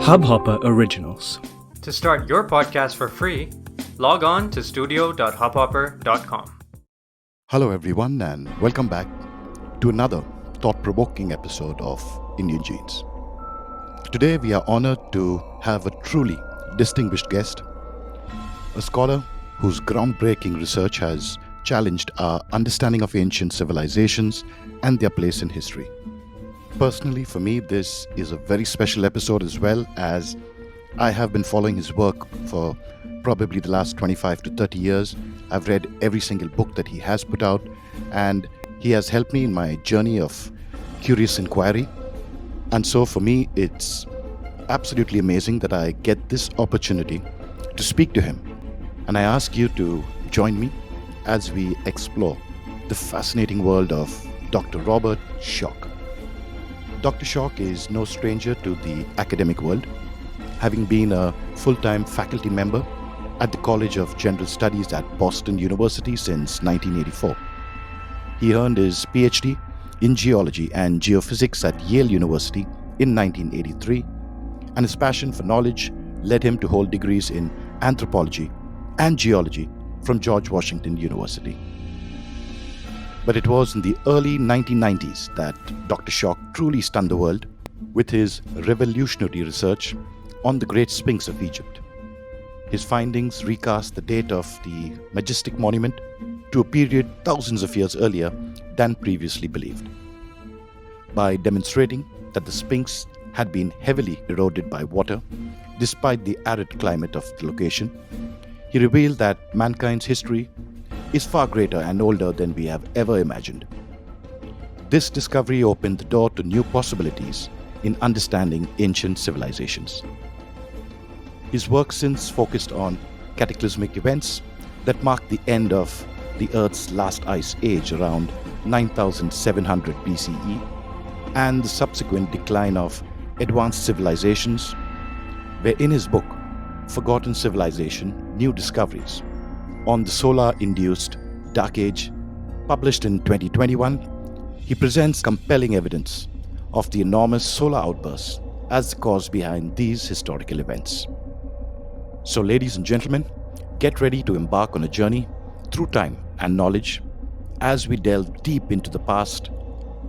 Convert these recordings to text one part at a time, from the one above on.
Hubhopper Originals. To start your podcast for free, log on to studio.hubhopper.com. Hello, everyone, and welcome back to another thought-provoking episode of Indian Genes. Today, we are honored to have a truly distinguished guest, a scholar whose groundbreaking research has challenged our understanding of ancient civilizations and their place in history. Personally, for me, this is a very special episode as well, as I have been following his work for probably the last 25 to 30 years. I've read every single book that he has put out, and he has helped me in my journey of curious inquiry. And so for me, it's absolutely amazing that I get this opportunity to speak to him. And I ask you to join me as we explore the fascinating world of Dr. Robert Schoch. Dr. Schoch is no stranger to the academic world, having been a full-time faculty member at the College of General Studies at Boston University since 1984. He earned his PhD in geology and geophysics at Yale University in 1983, and his passion for knowledge led him to hold degrees in anthropology and geology from George Washington University. But it was in the early 1990s that Dr. Schoch truly stunned the world with his revolutionary research on the Great Sphinx of Egypt. His findings recast the date of the majestic monument to a period thousands of years earlier than previously believed. By demonstrating that the Sphinx had been heavily eroded by water, despite the arid climate of the location, he revealed that mankind's history is far greater and older than we have ever imagined. This discovery opened the door to new possibilities in understanding ancient civilizations. His work since focused on cataclysmic events that marked the end of the Earth's last ice age around 9700 BCE and the subsequent decline of advanced civilizations, where in his book, Forgotten Civilization: New Discoveries, on the solar-induced dark age, published in 2021, he presents compelling evidence of the enormous solar outbursts as the cause behind these historical events. So, ladies and gentlemen, get ready to embark on a journey through time and knowledge as we delve deep into the past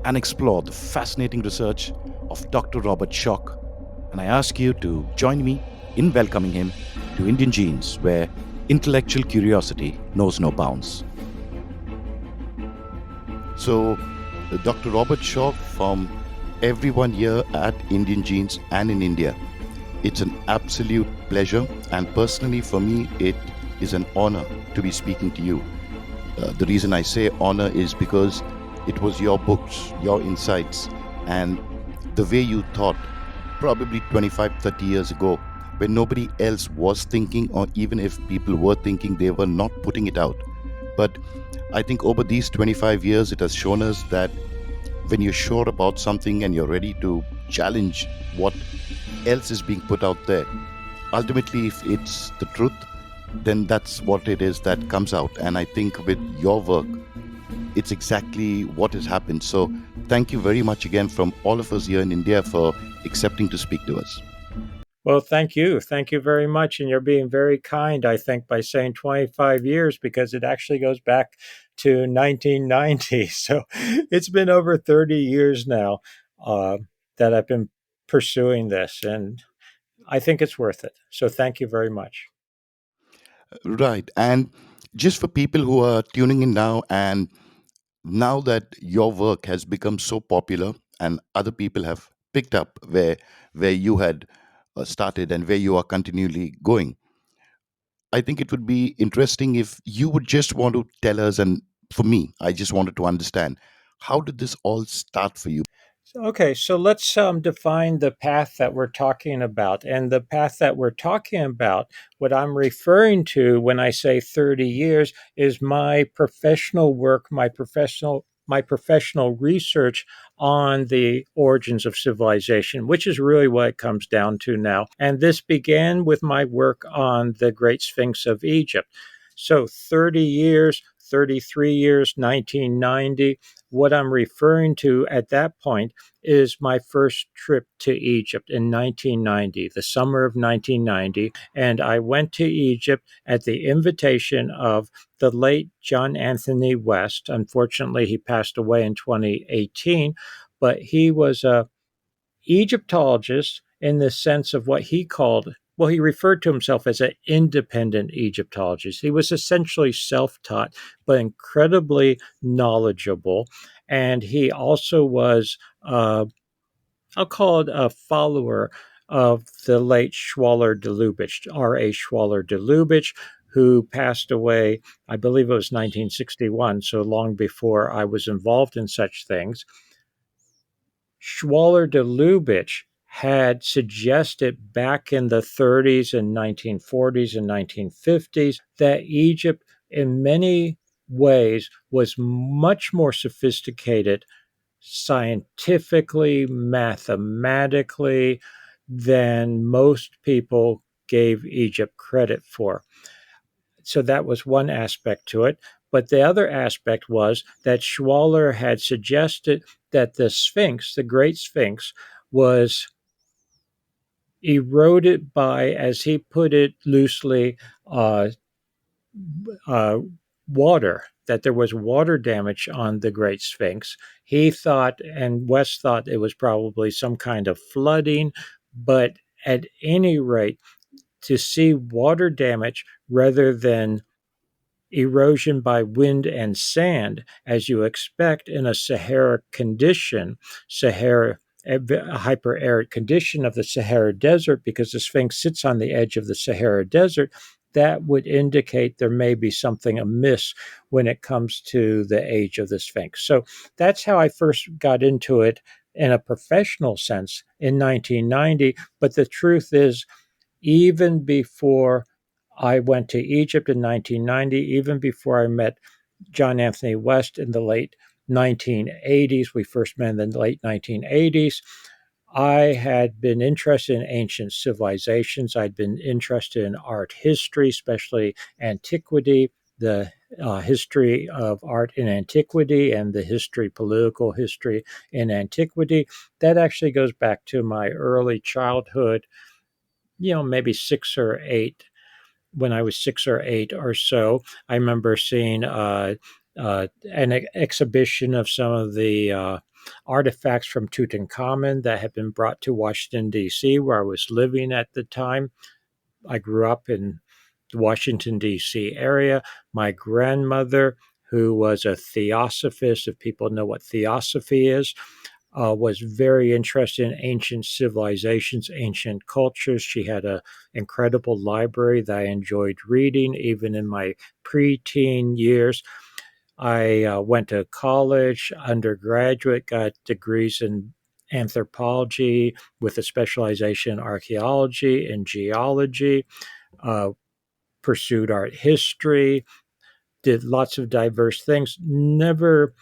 and explore the fascinating research of Dr. Robert Schoch. And I ask you to join me in welcoming him to Indian Genes, where intellectual curiosity knows no bounds. So, Dr. Robert Schoch, from everyone here at Indian Genes and in India, it's an absolute pleasure, and personally for me, it is an honor to be speaking to you. The reason I say honor is because it was your books, your insights, and the way you thought probably 25, 30 years ago, when nobody else was thinking, or even if people were thinking, they were not putting it out. But I think over these 25 years, it has shown us that when you're sure about something and you're ready to challenge what else is being put out there, ultimately, if it's the truth, then that's what it is that comes out. And I think with your work, it's exactly what has happened. So thank you very much again from all of us here in India for accepting to speak to us. Well, thank you. Thank you very much. And you're being very kind, I think, by saying 25 years, because it actually goes back to 1990. So it's been over 30 years now that I've been pursuing this. And I think it's worth it. So thank you very much. Right. And just for people who are tuning in now, and now that your work has become so popular and other people have picked up where you had started and where you are continually going, I think it would be interesting if you would just want to tell us, and for me, I just wanted to understand, how did this all start for you? Okay, so let's define the path that we're talking about. And the path that we're talking about, what I'm referring to when I say 30 years, is my professional work, my professional research on the origins of civilization, which is really what it comes down to now. And this began with my work on the Great Sphinx of Egypt. So 30 years, 33 years, 1990. What I'm referring to at that point is my first trip to Egypt in 1990, the summer of 1990. And I went to Egypt at the invitation of the late John Anthony West. Unfortunately, he passed away in 2018, but he was a Egyptologist in the sense of what he called, well, he referred to himself as an independent Egyptologist. He was essentially self taught, but incredibly knowledgeable. And he also was, I'll call it a follower of the late Schwaller de Lubicz, R.A. Schwaller de Lubicz, who passed away, I believe it was 1961, so long before I was involved in such things. Schwaller de Lubicz had suggested back in the 30s and 1940s and 1950s that Egypt, in many ways, was much more sophisticated scientifically, mathematically, than most people gave Egypt credit for. So that was one aspect to it. But the other aspect was that Schwaller had suggested that the Sphinx, the Great Sphinx, was eroded by, as he put it loosely, uh, uh, water, that there was water damage on the Great Sphinx. He thought, and West thought, it was probably some kind of flooding, but at any rate, to see water damage rather than erosion by wind and sand, as you expect in a Sahara condition, a hyper-arid condition of the Sahara Desert, because the Sphinx sits on the edge of the Sahara Desert, that would indicate there may be something amiss when it comes to the age of the Sphinx. So that's how I first got into it in a professional sense in 1990. But the truth is, even before I went to Egypt in 1990, even before I met John Anthony West in the late 1980s. We first met in the late 1980s. I had been interested in ancient civilizations. I'd been interested in art history, especially antiquity, the history of art in antiquity and the political history in antiquity. That actually goes back to my early childhood, maybe 6 or 8. When I was 6 or 8 or so, I remember seeing an exhibition of some of the artifacts from Tutankhamun that had been brought to Washington, D.C., where I was living at the time. I grew up in the Washington, D.C. area. My grandmother, who was a theosophist, if people know what theosophy is, was very interested in ancient civilizations, ancient cultures. She had an incredible library that I enjoyed reading, even in my preteen years. I went to college, undergraduate, got degrees in anthropology with a specialization in archaeology and geology, uh, pursued art history, did lots of diverse things, never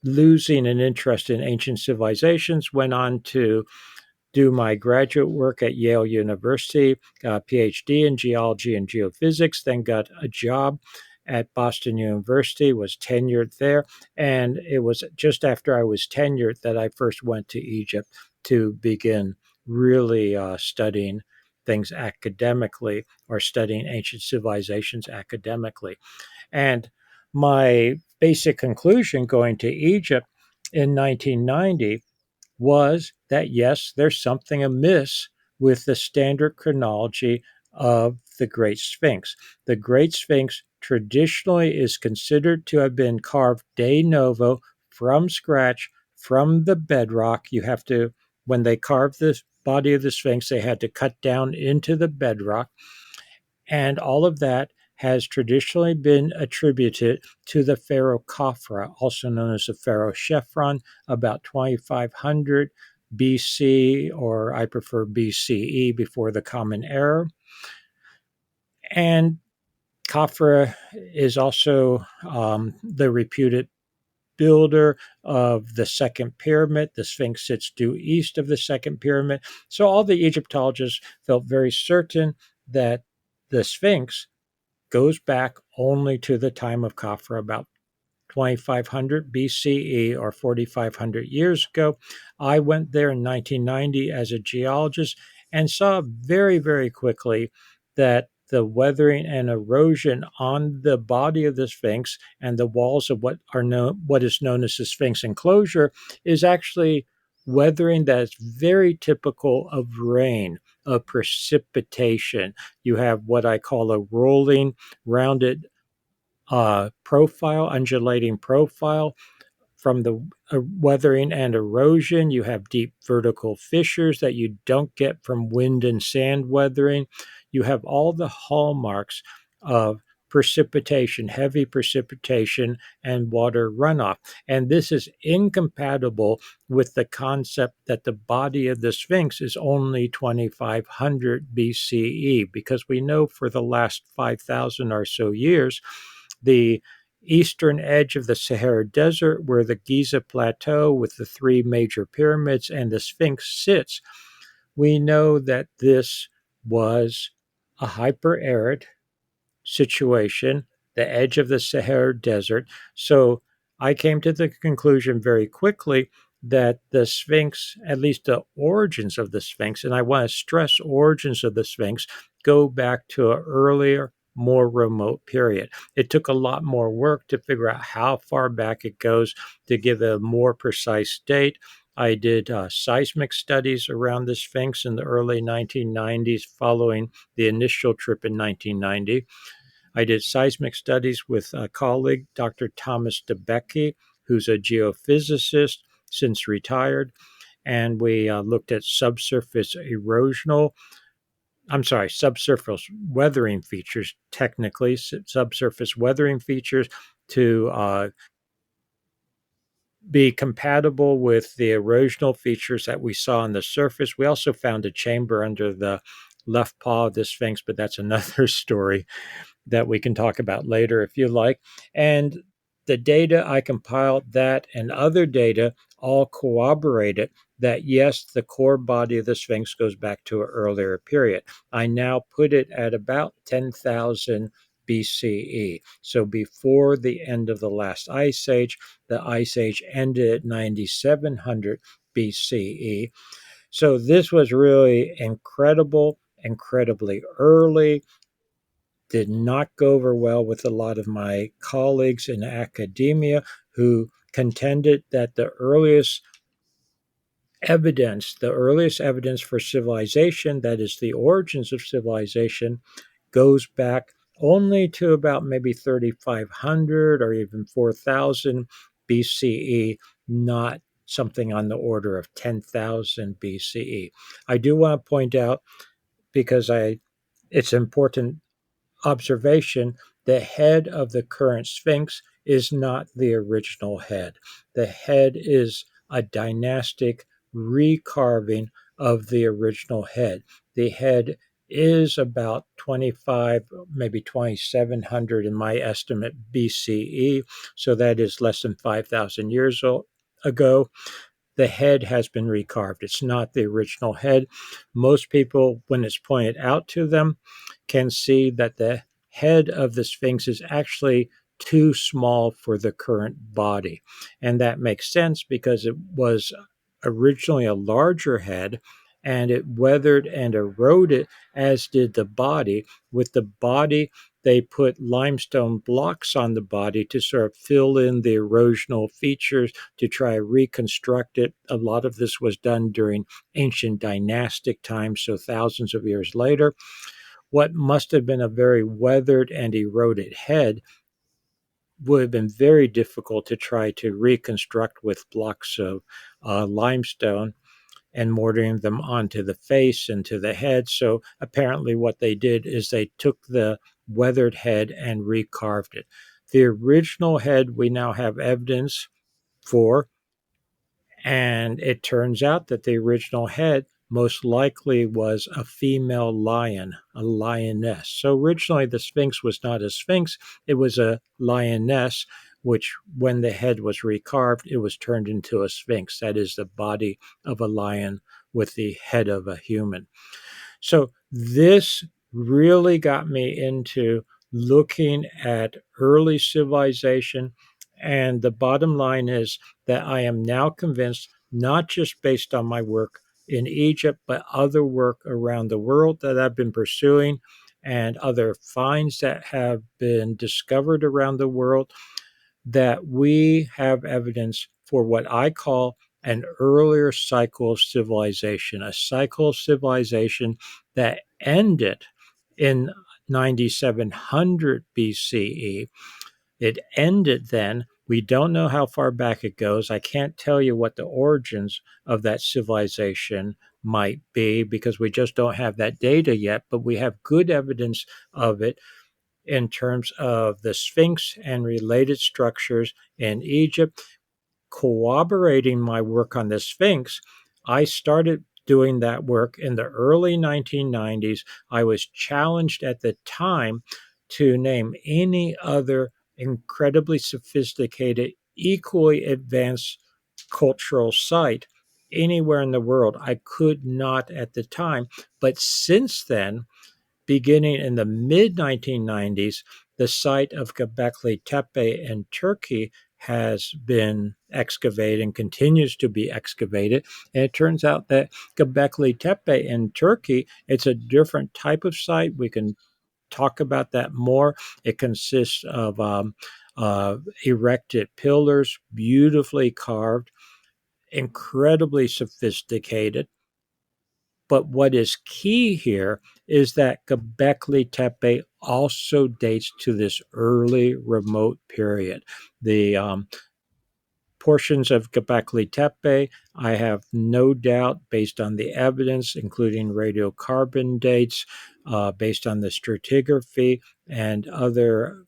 losing an interest in ancient civilizations. Went on to do my graduate work at Yale University, got a PhD in geology and geophysics, then got a job at Boston University, was tenured there. And it was just after I was tenured that I first went to Egypt to begin really studying things academically, or studying ancient civilizations academically. And my basic conclusion going to Egypt in 1990 was that, yes, there's something amiss with the standard chronology of the Great Sphinx. The Great Sphinx traditionally is considered to have been carved de novo from scratch from the bedrock. When they carved the body of the Sphinx, they had to cut down into the bedrock. And all of that has traditionally been attributed to the pharaoh Khafra, also known as the pharaoh Chephren, about 2500 BC, or I prefer BCE, before the Common Era. And Khafra is also the reputed builder of the second pyramid. The Sphinx sits due east of the second pyramid. So all the Egyptologists felt very certain that the Sphinx goes back only to the time of Khafra, about 2500 BCE or 4,500 years ago. I went there in 1990 as a geologist and saw very, very quickly that the weathering and erosion on the body of the Sphinx and the walls of what is known as the Sphinx enclosure is actually weathering that is very typical of rain, of precipitation. You have what I call a rolling, rounded profile, undulating profile. From the weathering and erosion, you have deep vertical fissures that you don't get from wind and sand weathering. You have all the hallmarks of precipitation, heavy precipitation, and water runoff. And this is incompatible with the concept that the body of the Sphinx is only 2500 BCE, because we know for the last 5,000 or so years, the eastern edge of the Sahara Desert, where the Giza Plateau with the three major pyramids and the Sphinx sits, we know that this was a hyper-arid situation, the edge of the Sahara Desert. So I came to the conclusion very quickly that the Sphinx, at least the origins of the Sphinx, and I want to stress origins of the Sphinx, go back to an earlier, more remote period. It took a lot more work to figure out how far back it goes to give a more precise date. I did seismic studies around the Sphinx in the early 1990s following the initial trip in 1990. I did seismic studies with a colleague, Dr. Thomas Debecki, who's a geophysicist, since retired, and we looked at subsurface weathering features, technically, subsurface weathering features to be compatible with the erosional features that we saw on the surface. We also found a chamber under the left paw of the Sphinx, but that's another story that we can talk about later if you like. And the data I compiled, that and other data, all corroborated that yes, the core body of the Sphinx goes back to an earlier period. I now put it at about 10,000 BCE. So before the end of the last ice age, the ice age ended at 9,700 BCE. So this was really incredible, incredibly early. Did not go over well with a lot of my colleagues in academia who contended that the earliest evidence for civilization, that is the origins of civilization, goes back only to about maybe 3,500 or even 4,000 BCE, not something on the order of 10,000 BCE. I do want to point out, because it's important observation, the head of the current Sphinx is not the original head. The head is a dynastic recarving of the original head. The head is about 25, maybe 2,700 in my estimate BCE, so that is less than 5,000 years ago. The head has been recarved. It's not the original head. Most people, when it's pointed out to them, can see that the head of the Sphinx is actually too small for the current body. And that makes sense because it was originally a larger head and it weathered and eroded, as did the body. With the body, they put limestone blocks on the body to sort of fill in the erosional features to try to reconstruct it. A lot of this was done during ancient dynastic times, so thousands of years later. What must have been a very weathered and eroded head would have been very difficult to try to reconstruct with blocks of limestone and mortaring them onto the face and to the head. So apparently what they did is they took the weathered head and recarved it. The original head we now have evidence for, and it turns out that the original head most likely was a female lion, a lioness. So originally the Sphinx was not a Sphinx, it was a lioness, which when the head was recarved, it was turned into a Sphinx. That is the body of a lion with the head of a human. So this really got me into looking at early civilization. And the bottom line is that I am now convinced, not just based on my work in Egypt, but other work around the world that I've been pursuing and other finds that have been discovered around the world, that we have evidence for what I call an earlier cycle of civilization, a cycle of civilization that ended in 9700 BCE. It ended then. We don't know how far back it goes. I can't tell you what the origins of that civilization might be because we just don't have that data yet, but we have good evidence of it in terms of the Sphinx and related structures in Egypt. Corroborating my work on the Sphinx, I started doing that work in the early 1990s. I was challenged at the time to name any other incredibly sophisticated, equally advanced cultural site anywhere in the world. I could not at the time. But since then, beginning in the mid 1990s, the site of Gobekli Tepe in Turkey has been excavated and continues to be excavated. And it turns out that Gobekli Tepe in Turkey, it's a different type of site. We can talk about that more. It consists of erected pillars, beautifully carved, incredibly sophisticated. But what is key here is that Gobekli Tepe also dates to this early remote period. The portions of Gobekli Tepe, I have no doubt, based on the evidence, including radiocarbon dates, based on the stratigraphy and other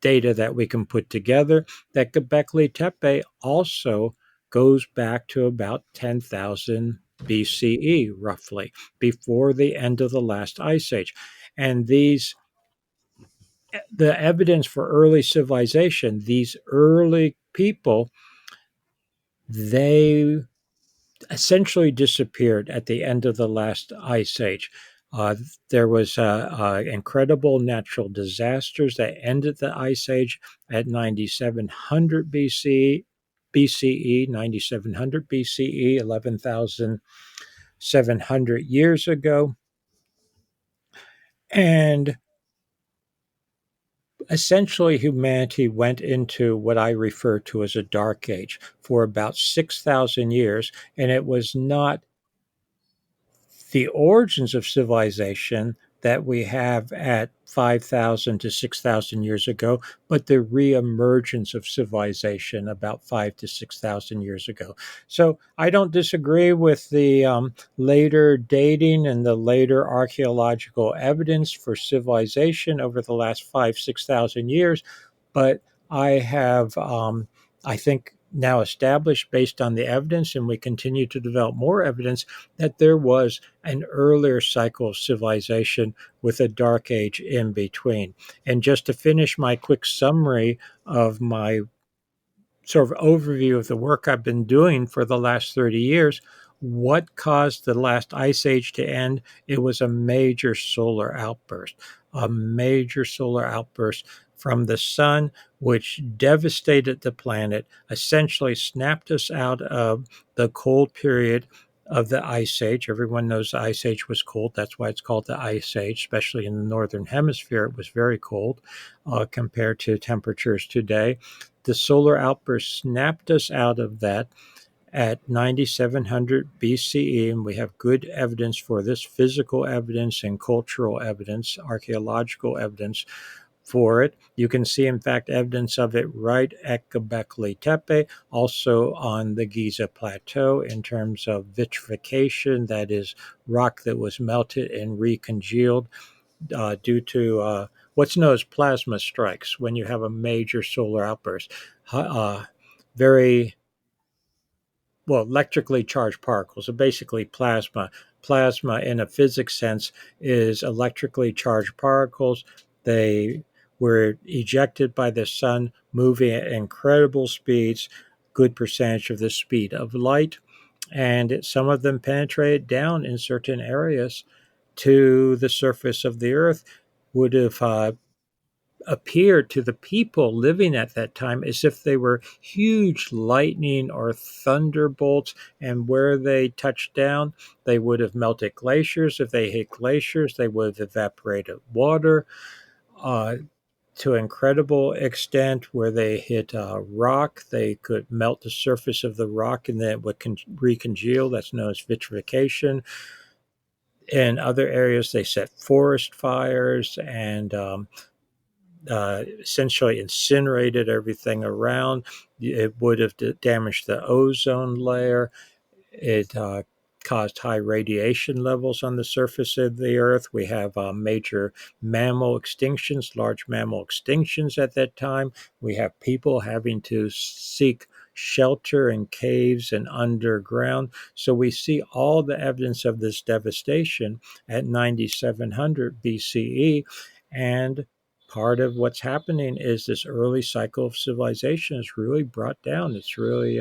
data that we can put together, that Gobekli Tepe also goes back to about 10,000 BCE, roughly, before the end of the last ice age. And the evidence for early civilization, these early people, they essentially disappeared at the end of the last ice age. Uh, there was incredible natural disasters that ended the ice age at 9700 BCE, 9700 BCE, 11,700 years ago. And essentially, humanity went into what I refer to as a dark age for about 6,000 years, and it was not the origins of civilization that we have at 5,000 to 6,000 years ago, but the reemergence of civilization about 5 to 6,000 years ago. So I don't disagree with the later dating and the later archaeological evidence for civilization over the last 5, 6,000 years, but I have, I think, now established based on the evidence, and we continue to develop more evidence that there was an earlier cycle of civilization with a dark age in between. And just to finish my quick summary of my sort of overview of the work I've been doing for the last 30 years, what caused the last ice age to end? It was a major solar outburst, from the sun, which devastated the planet, essentially snapped us out of the cold period of the ice age. Everyone knows the ice age was cold. That's why it's called the ice age, especially in the northern hemisphere. It was very cold compared to temperatures today. The solar outburst snapped us out of that at 9700 BCE, and we have good evidence for this, physical evidence and cultural evidence, archaeological evidence for it. You can see, in fact, evidence of it right at Gobekli Tepe, also on the Giza Plateau in terms of vitrification, that is, rock that was melted and recongealed due to what's known as plasma strikes when you have a major solar outburst. Very well, electrically charged particles, so basically plasma. Plasma, in a physics sense, is electrically charged particles. They were ejected by the sun, moving at incredible speeds, good percentage of the speed of light, and some of them penetrated down in certain areas to the surface of the earth. would have appeared to the people living at that time as if they were huge lightning or thunderbolts, and where they touched down, they would have melted glaciers. If they hit glaciers, they would have evaporated water uh, to an incredible extent. Where they hit rock, they could melt the surface of the rock and then it would recongeal. That's known as vitrification. In other areas, they set forest fires and essentially incinerated everything around. It would have damaged the ozone layer. It caused high radiation levels on the surface of the earth. We have major mammal extinctions, large mammal extinctions at that time. We have people having to seek shelter in caves and underground. So we see all the evidence of this devastation at 9700 BCE. And part of what's happening is this early cycle of civilization is really brought down. It's really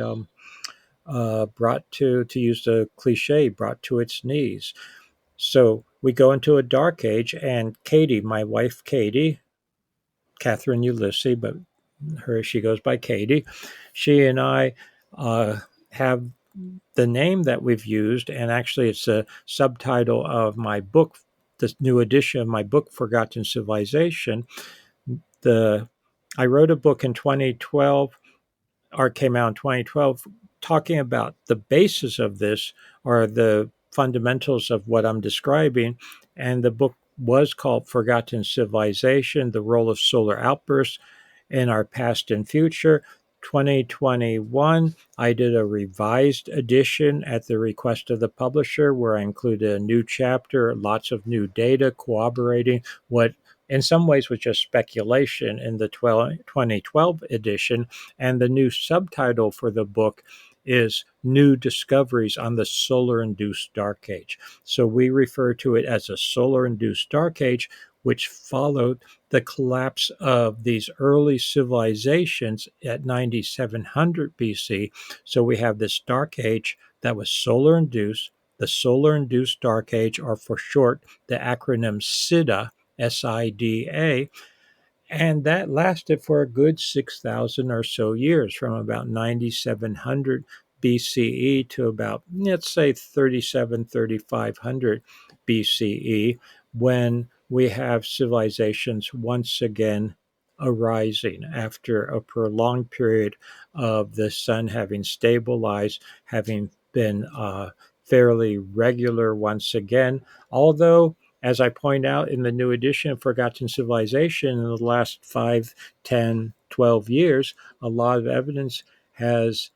brought to use the cliche, brought to its knees. So we go into a dark age, and Katie, my wife Katie, Catherine Ulysses, but she goes by Katie. She and I have the name that we've used, and actually it's a subtitle of my book, this new edition of my book, Forgotten Civilization. The I wrote a book in 2012 art came out in 2012 talking about the basis of this or the fundamentals of what I'm describing. And the book was called Forgotten Civilization: The Role of Solar Outbursts in Our Past and Future. 2021, I did a revised edition at the request of the publisher where I included a new chapter, lots of new data corroborating what in some ways was just speculation in the 2012 edition. And the new subtitle for the book is New Discoveries on the Solar Induced Dark Age. So we refer to it as a solar induced dark age, which followed the collapse of these early civilizations at 9700 BC. So we have this dark age that was solar induced, the solar induced dark age, or for short, the acronym SIDA, SIDA, and that lasted for a good 6,000 or so years, from about 9700 BCE to about, let's say, 3500 BCE, when we have civilizations once again arising after a prolonged period of the sun having stabilized, having been fairly regular once again. Although, as I point out in the new edition of Forgotten Civilization, in the last 5, 10, 12 years, a lot of evidence has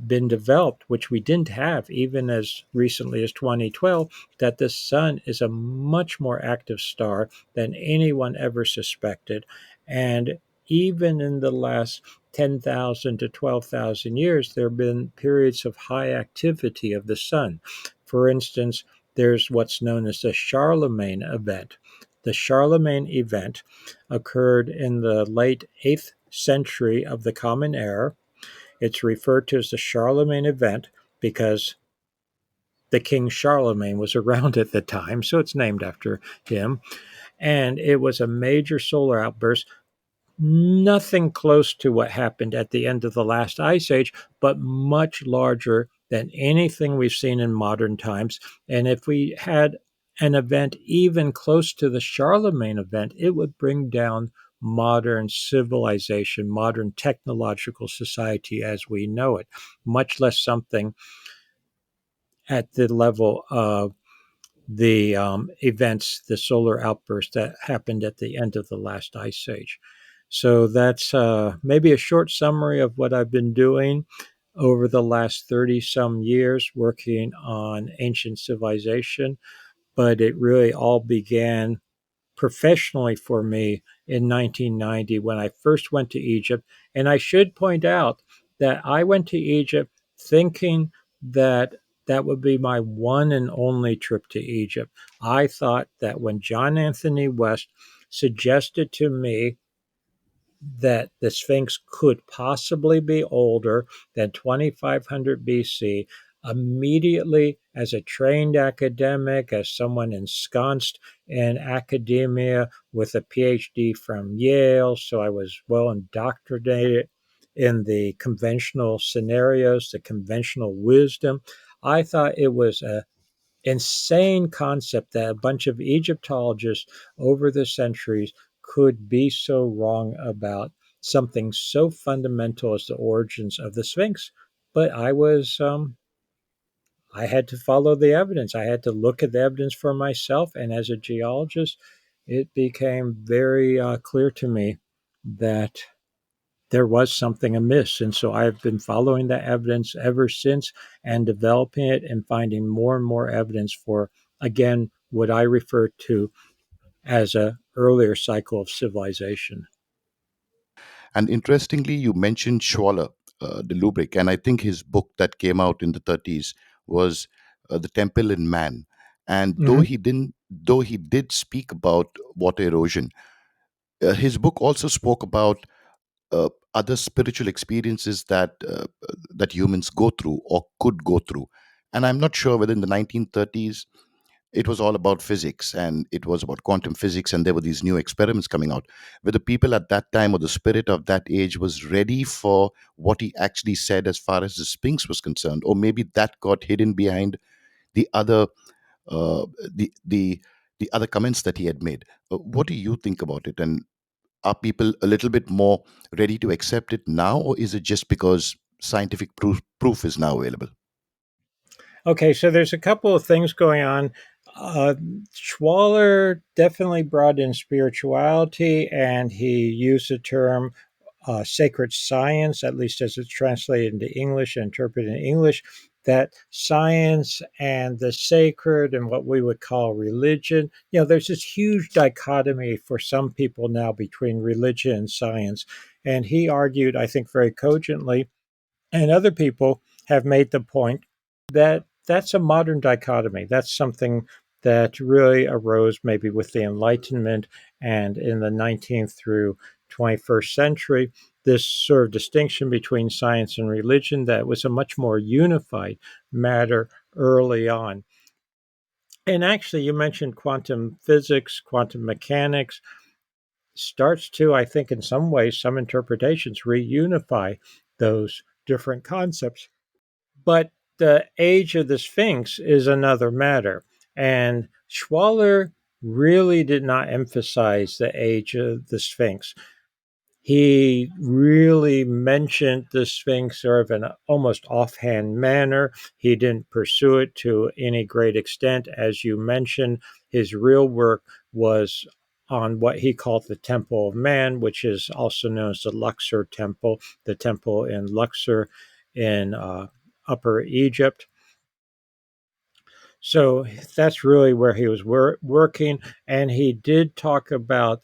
been developed, which we didn't have even as recently as 2012, that the sun is a much more active star than anyone ever suspected. And even in the last 10,000 to 12,000 years, there have been periods of high activity of the sun. For instance, there's what's known as the Charlemagne event. The Charlemagne event occurred in the late 8th century of the Common Era. It's referred to as the Charlemagne event because the King Charlemagne was around at the time, so it's named after him. And it was a major solar outburst, nothing close to what happened at the end of the last ice age, but much larger than anything we've seen in modern times. And if we had an event even close to the Charlemagne event, it would bring down modern civilization, modern technological society as we know it, much less something at the level of the events, the solar outburst that happened at the end of the last ice age. So that's maybe a short summary of what I've been doing over the last 30 some years working on ancient civilization. But it really all began professionally for me in 1990 when I first went to Egypt. And I should point out that I went to Egypt thinking that that would be my one and only trip to Egypt. I thought that when John Anthony West suggested to me that the Sphinx could possibly be older than 2500 BC, immediately, as a trained academic, as someone ensconced in academia with a PhD from Yale, so I was well indoctrinated in the conventional scenarios, the conventional wisdom. I thought it was a insane concept that a bunch of Egyptologists over the centuries could be so wrong about something so fundamental as the origins of the Sphinx. But I had to follow the evidence. I had to look at the evidence for myself. And as a geologist, it became very clear to me that there was something amiss. And so I've been following that evidence ever since and developing it and finding more and more evidence for, again, what I refer to as a earlier cycle of civilization. And interestingly, you mentioned Schwaller, the Lubicz, and I think his book that came out in the 30s was The Temple in Man. And Mm-hmm. though he did speak about water erosion, his book also spoke about other spiritual experiences that humans go through or could go through. And I'm not sure whether in the 1930s it was all about physics and it was about quantum physics, and there were these new experiments coming out whether people at that time or the spirit of that age was ready for what he actually said as far as the Sphinx was concerned, or maybe that got hidden behind the other uh, the other comments that he had made. What do you think about it, and are people a little bit more ready to accept it now, or is it just because scientific proof is now available? Okay, so there's a couple of things going on. Uh, Schwaller definitely brought in spirituality, and he used the term sacred science, at least as it's translated into English and interpreted in English, that science and the sacred and what we would call religion, there's this huge dichotomy for some people now between religion and science. And he argued, I think, very cogently, and other people have made the point that that's a modern dichotomy. That's something that really arose maybe with the Enlightenment and in the 19th through 21st century, this sort of distinction between science and religion that was a much more unified matter early on. And actually, you mentioned quantum physics, quantum mechanics starts to, I think, in some ways, some interpretations reunify those different concepts. But the age of the Sphinx is another matter. And Schwaller really did not emphasize the age of the Sphinx. He really mentioned the Sphinx sort of in an almost offhand manner. He didn't pursue it to any great extent. As you mentioned, his real work was on what he called the Temple of Man, which is also known as the Luxor Temple, the temple in Luxor in Upper Egypt. So that's really where he was working. And he did talk about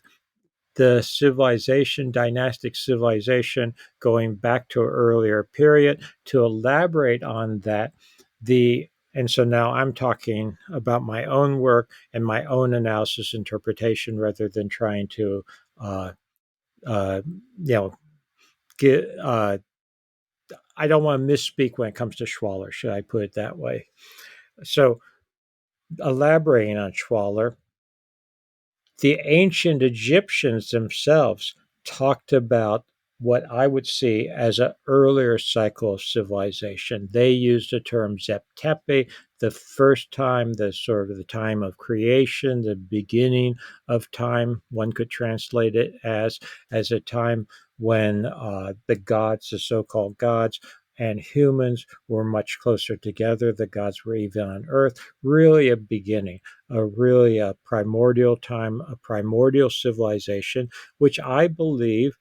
the civilization, dynastic civilization, going back to an earlier period. To elaborate on that, and so now I'm talking about my own work and my own analysis interpretation rather than trying to, uh, uh, you know, get. I don't want to misspeak when it comes to Schwaller. Should I put it that way? So, elaborating on Schwaller, the ancient Egyptians themselves talked about what I would see as an earlier cycle of civilization. They used the term Tepe, the first time, the sort of the time of creation, the beginning of time. One could translate it as a time when the gods, the so-called gods, and humans were much closer together. The gods were even on Earth. Really, a beginning, a primordial time, a primordial civilization, which I believe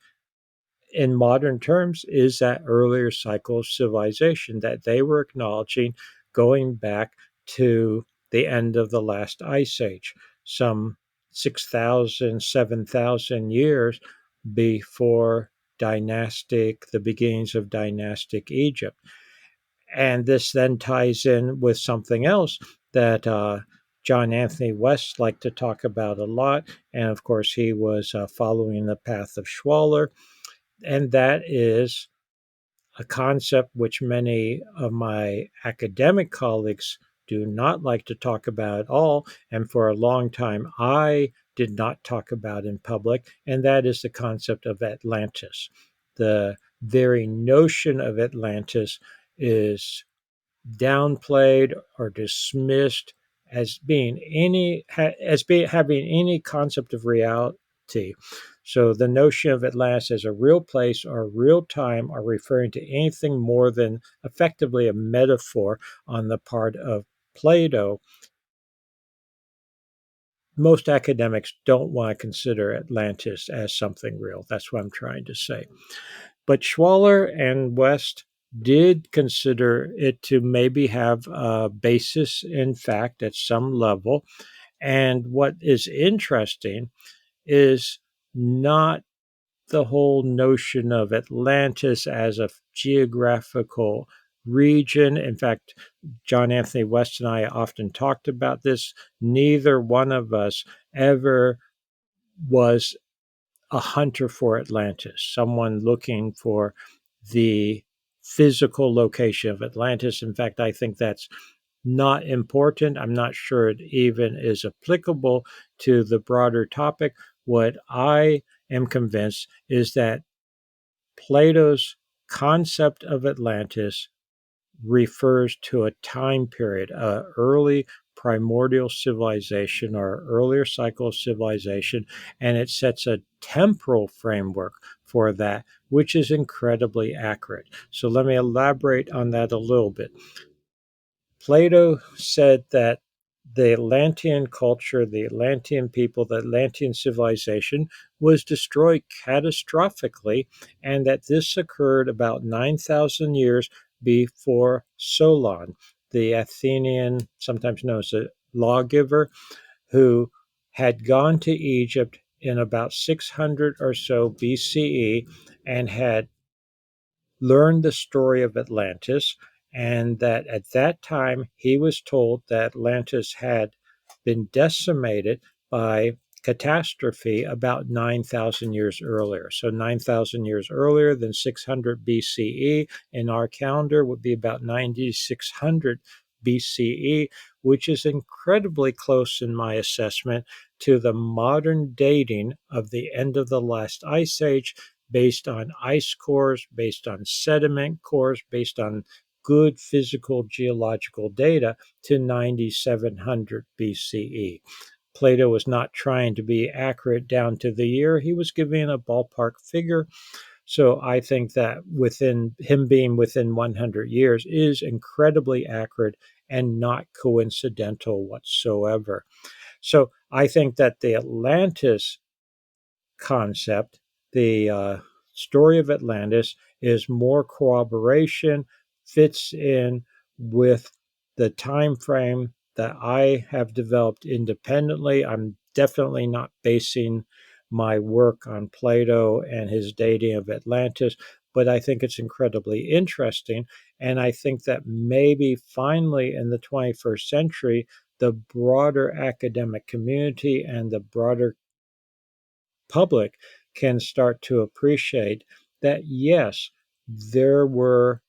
in modern terms is that earlier cycle of civilization that they were acknowledging going back to the end of the last ice age, some 6,000, 7,000 years before the beginnings of dynastic Egypt. And this then ties in with something else that John Anthony West liked to talk about a lot. And of course, he was following the path of Schwaller. And that is a concept which many of my academic colleagues do not like to talk about at all, and for a long time I did not talk about in public, and that is the concept of Atlantis. The very notion of Atlantis is downplayed or dismissed as being having any concept of reality. So the notion of Atlantis as a real place or real time are referring to anything more than effectively a metaphor on the part of Plato. Most academics don't want to consider Atlantis as something real. That's what I'm trying to say. But Schwaller and West did consider it to maybe have a basis in fact at some level. And what is interesting is not the whole notion of Atlantis as a geographical region. In fact, John Anthony West and I often talked about this. Neither one of us ever was a hunter for Atlantis, someone looking for the physical location of Atlantis. In fact, I think that's not important. I'm not sure it even is applicable to the broader topic. What I am convinced is that Plato's concept of Atlantis refers to a time period, a early primordial civilization or earlier cycle of civilization, and it sets a temporal framework for that, which is incredibly accurate. So let me elaborate on that a little bit. Plato said that the Atlantean culture, the Atlantean people, the Atlantean civilization was destroyed catastrophically, and that this occurred about 9,000 years before Solon, the Athenian, sometimes known as a lawgiver, who had gone to Egypt in about 600 or so BCE and had learned the story of Atlantis, and that at that time he was told that Atlantis had been decimated by catastrophe about 9,000 years earlier. So 9,000 years earlier than 600 BCE in our calendar would be about 9,600 BCE, which is incredibly close in my assessment to the modern dating of the end of the last ice age, based on ice cores, based on sediment cores, based on good physical geological data to 9,700 BCE. Plato was not trying to be accurate down to the year. He was giving a ballpark figure. So I think that within him being within 100 years is incredibly accurate and not coincidental whatsoever. So I think that the Atlantis concept, the story of Atlantis, is more corroboration, fits in with the time frame that I have developed independently. I'm definitely not basing my work on Plato and his dating of Atlantis, but I think it's incredibly interesting. And I think that maybe finally in the 21st century, the broader academic community and the broader public can start to appreciate that, yes, there were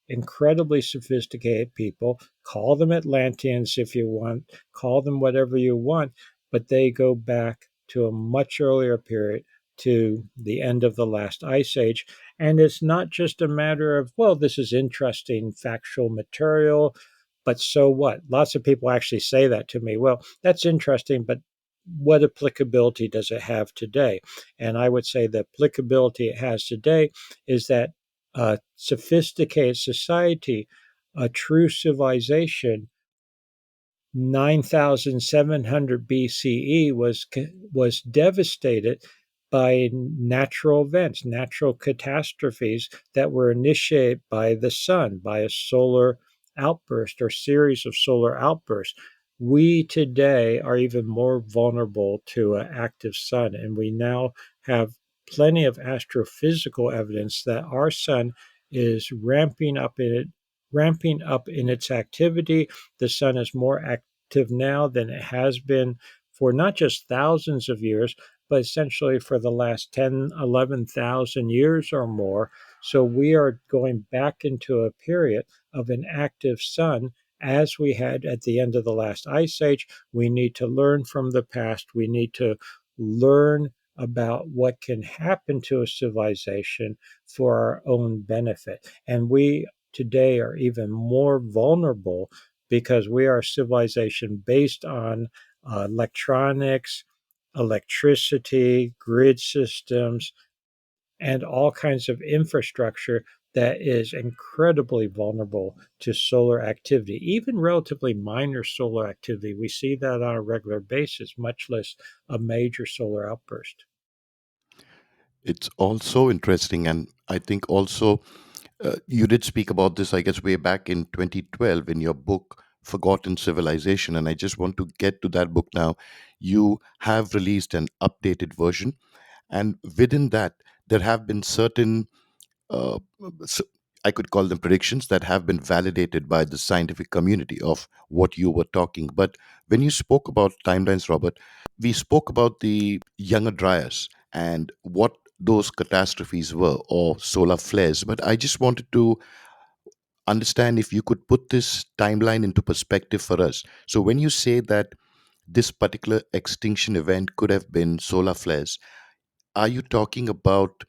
incredibly sophisticated people. Call them Atlanteans if you want, call them whatever you want, but they go back to a much earlier period, to the end of the last ice age. And it's not just a matter of, well, this is interesting factual material, but so what? Lots of people actually say that to me. Well, that's interesting, but what applicability does it have today? And I would say the applicability it has today is that a sophisticated society, a true civilization, 9,700 BCE was devastated by natural events, natural catastrophes that were initiated by the sun, by a solar outburst or series of solar outbursts. We today are even more vulnerable to an active sun, and we now have plenty of astrophysical evidence that our sun is ramping up in its activity. The sun is more active now than it has been for not just thousands of years, but essentially for the last 10, 11,000 years or more. So we are going back into a period of an active sun as we had at the end of the last ice age. We need to learn from the past. We need to learn about what can happen to a civilization for our own benefit. And we today are even more vulnerable because we are a civilization based on electronics, electricity, grid systems, and all kinds of infrastructure that is incredibly vulnerable to solar activity, even relatively minor solar activity. We see that on a regular basis, much less a major solar outburst. It's also interesting, and I think also you did speak about this, I guess, way back in 2012 in your book, Forgotten Civilization. And I just want to get to that book now. You have released an updated version, and within that, there have been certain, uh, s- I could call them predictions that have been validated by the scientific community of what you were talking. But when you spoke about timelines, Robert, we spoke about the younger Dryas and what those catastrophes were or solar flares. But I just wanted to understand if you could put this timeline into perspective for us. So when you say that this particular extinction event could have been solar flares, are you talking about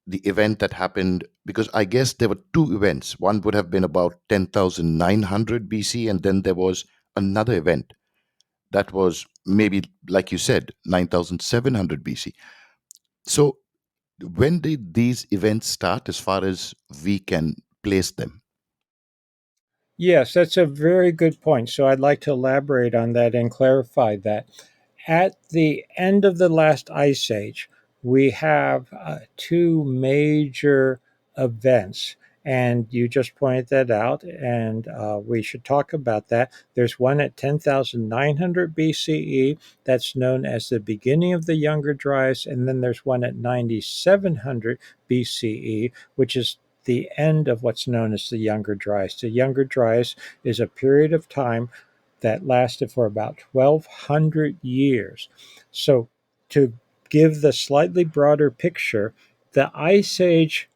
the event that happened? Because I guess there were two events. One would have been about 10,900 BC, and then there was another event that was maybe, like you said, 9,700 BC. So when did these events start as far as we can place them? Yes, that's a very good point. So I'd like to elaborate on that and clarify that. At the end of the last ice age, we have two major events. And you just pointed that out, and we should talk about that. There's one at 10,900 BCE that's known as the beginning of the Younger Dryas, and then there's one at 9,700 BCE, which is the end of what's known as the Younger Dryas. The Younger Dryas is a period of time that lasted for about 1,200 years. So, to give the slightly broader picture, the Ice Age,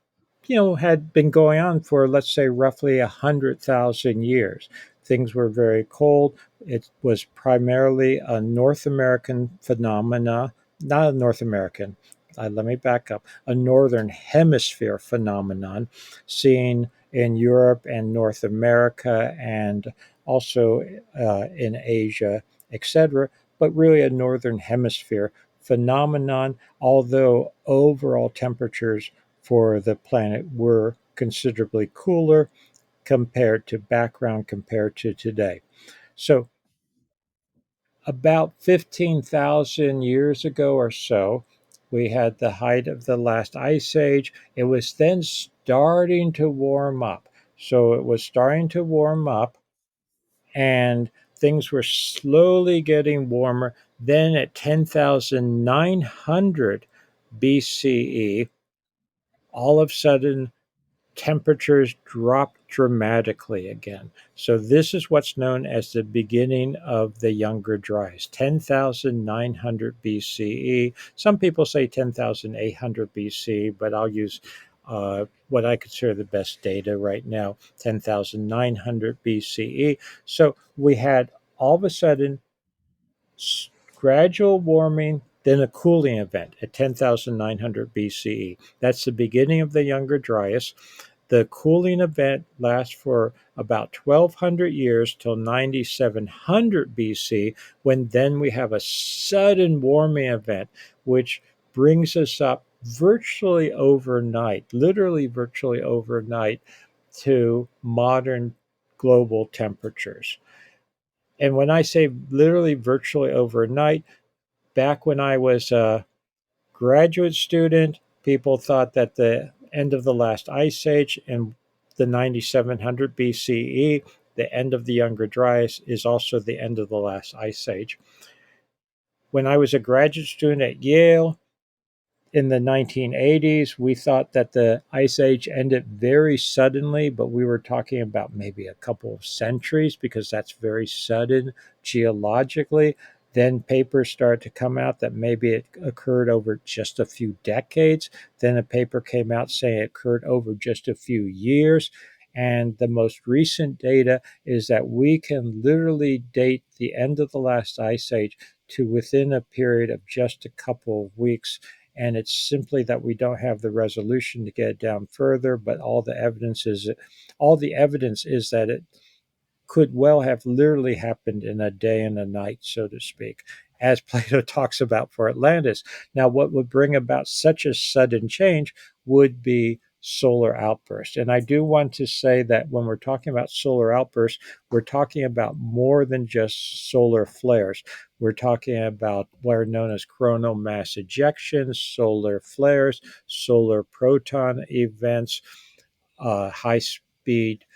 had been going on for, let's say, roughly 100,000 years. Things were very cold. It was primarily a North American phenomena, not a North American. Let me back up. A northern hemisphere phenomenon seen in Europe and North America and also in Asia, etc., but really a northern hemisphere phenomenon, although overall temperatures for the planet were considerably cooler compared to background compared to today. So, about 15,000 years ago or so, we had the height of the last ice age. It was then starting to warm up. So, it was starting to warm up, and things were slowly getting warmer. Then, at 10,900 BCE, all of a sudden temperatures dropped dramatically again. So this is what's known as the beginning of the Younger Dryas, 10,900 BCE. Some people say 10,800 BC, but I'll use what I consider the best data right now, 10,900 BCE. So we had all of a sudden gradual warming, then a cooling event at 10,900 BCE. That's the beginning of the Younger Dryas. The cooling event lasts for about 1,200 years till 9,700 BC, when then we have a sudden warming event, which brings us up virtually overnight, literally virtually overnight, to modern global temperatures. And when I say literally virtually overnight, back when I was a graduate student, people thought that the end of the last ice age in the 9,700 BCE, the end of the Younger Dryas, is also the end of the last ice age. When I was a graduate student at Yale in the 1980s, we thought that the ice age ended very suddenly, but we were talking about maybe a couple of centuries because that's very sudden geologically. Then papers started to come out that maybe it occurred over just a few decades. Then a paper came out saying it occurred over just a few years. And the most recent data is that we can literally date the end of the last ice age to within a period of just a couple of weeks. And it's simply that we don't have the resolution to get it down further, but all the evidence is that it could well have literally happened in a day and a night, so to speak, as Plato talks about for Atlantis. Now, what would bring about such a sudden change would be solar outbursts. And I do want to say that when we're talking about solar outbursts, we're talking about more than just solar flares. We're talking about what are known as coronal mass ejections, solar flares, solar proton events, high speed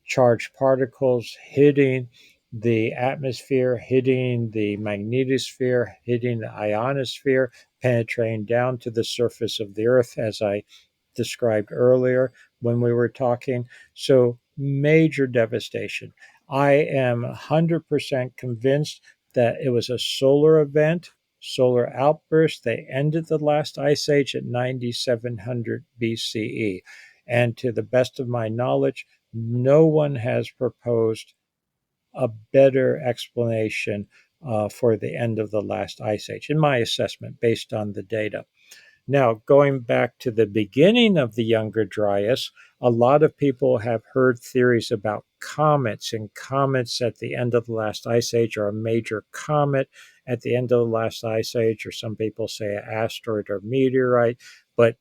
charged particles hitting the atmosphere, hitting the magnetosphere, hitting the ionosphere, penetrating down to the surface of the Earth, as I described earlier when we were talking. So, major devastation. I am 100% convinced that it was a solar event, solar outburst. They ended the last ice age at 9700 BCE. And to the best of my knowledge, no one has proposed a better explanation for the end of the last ice age, in my assessment, based on the data. Now, going back to the beginning of the Younger Dryas, a lot of people have heard theories about comets, and comets at the end of the last ice age, or a major comet at the end of the last ice age, or some people say an asteroid or meteorite, but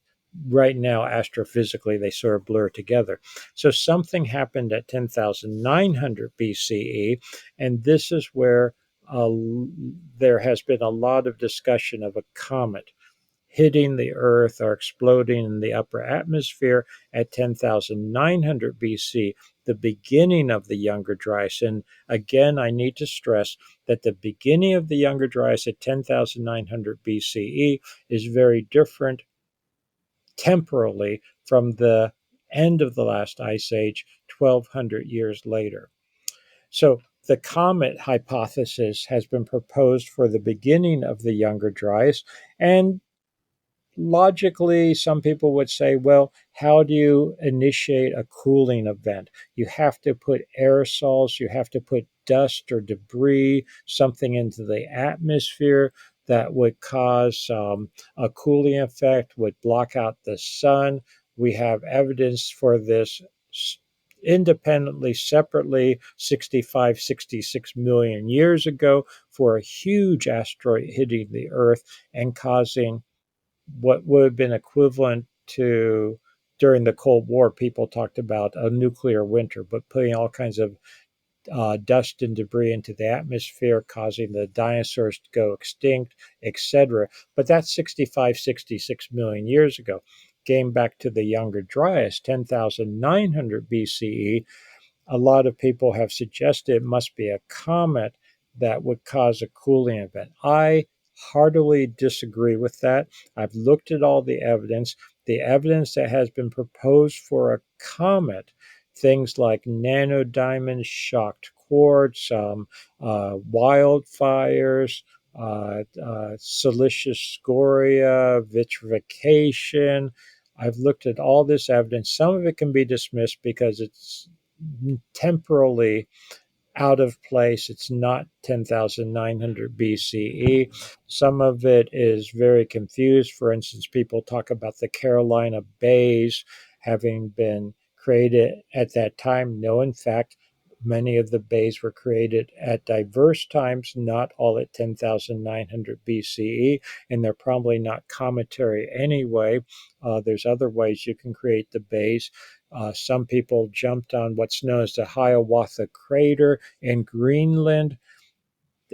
right now, astrophysically, they sort of blur together. So something happened at 10,900 BCE, and this is where there has been a lot of discussion of a comet hitting the Earth or exploding in the upper atmosphere at 10,900 BC, the beginning of the Younger Dryas. And again, I need to stress that the beginning of the Younger Dryas at 10,900 BCE is very different temporally from the end of the last ice age 1,200 years later. So the comet hypothesis has been proposed for the beginning of the Younger Dryas, and logically, some people would say, well, how do you initiate a cooling event? You have to put aerosols, you have to put dust or debris, something into the atmosphere that would cause a cooling effect, would block out the sun. We have evidence for this independently, separately, 65, 66 million years ago, for a huge asteroid hitting the Earth and causing what would have been equivalent to, during the Cold War, people talked about a nuclear winter, but putting all kinds of dust and debris into the atmosphere, causing the dinosaurs to go extinct, etc. But that's 65, 66 million years ago. Getting back to the Younger Dryas, 10,900 BCE, a lot of people have suggested it must be a comet that would cause a cooling event. I heartily disagree with that. I've looked at all the evidence. The evidence that has been proposed for a comet, things like nanodiamonds, shocked quartz, wildfires, silicious scoria, vitrification. I've looked at all this evidence. Some of it can be dismissed because it's temporally out of place. It's not 10,900 BCE. Some of it is very confused. For instance, people talk about the Carolina Bays having been created at that time. No, in fact, many of the bays were created at diverse times, not all at 10,900 BCE, and they're probably not cometary anyway. There's other ways you can create the bays. Some people jumped on what's known as the Hiawatha Crater in Greenland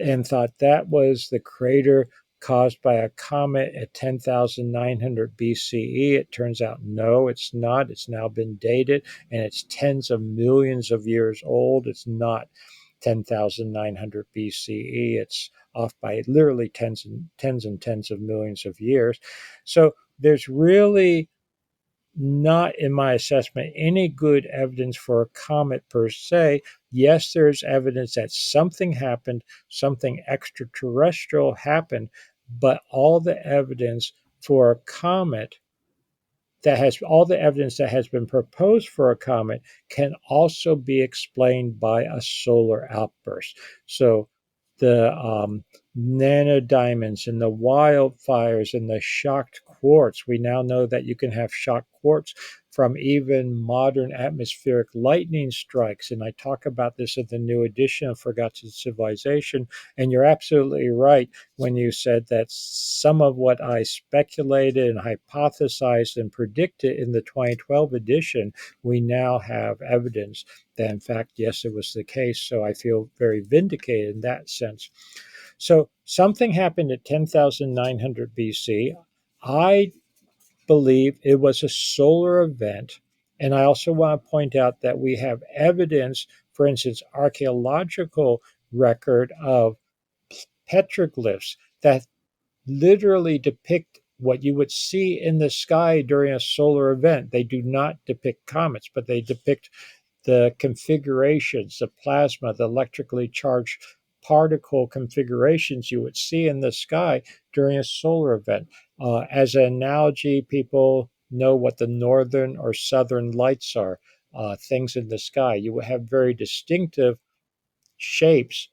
and thought that was the crater caused by a comet at 10,900 BCE. It turns out, no, it's not. It's now been dated, and it's tens of millions of years old. It's not 10,900 BCE. It's off by literally tens and tens of millions of years. So there's really not, in my assessment, any good evidence for a comet per se. Yes, there's evidence that something happened, something extraterrestrial happened, but all the evidence for a comet that has all the evidence that has been proposed for a comet can also be explained by a solar outburst. So the nanodiamonds and the wildfires and the shocked quartz. We now know that you can have shocked quartz from even modern atmospheric lightning strikes. And I talk about this in the new edition of Forgotten Civilization. And you're absolutely right when you said that some of what I speculated and hypothesized and predicted in the 2012 edition, we now have evidence that, in fact, yes, it was the case. So I feel very vindicated in that sense. So something happened at 10,900 BC. I believe it was a solar event. And I also want to point out that we have evidence, for instance, archaeological record of petroglyphs that literally depict what you would see in the sky during a solar event. They do not depict comets, but they depict the configurations, the plasma, the electrically charged particle configurations you would see in the sky during a solar event. As an analogy, people know what the northern or southern lights are, things in the sky. You would have very distinctive shapes,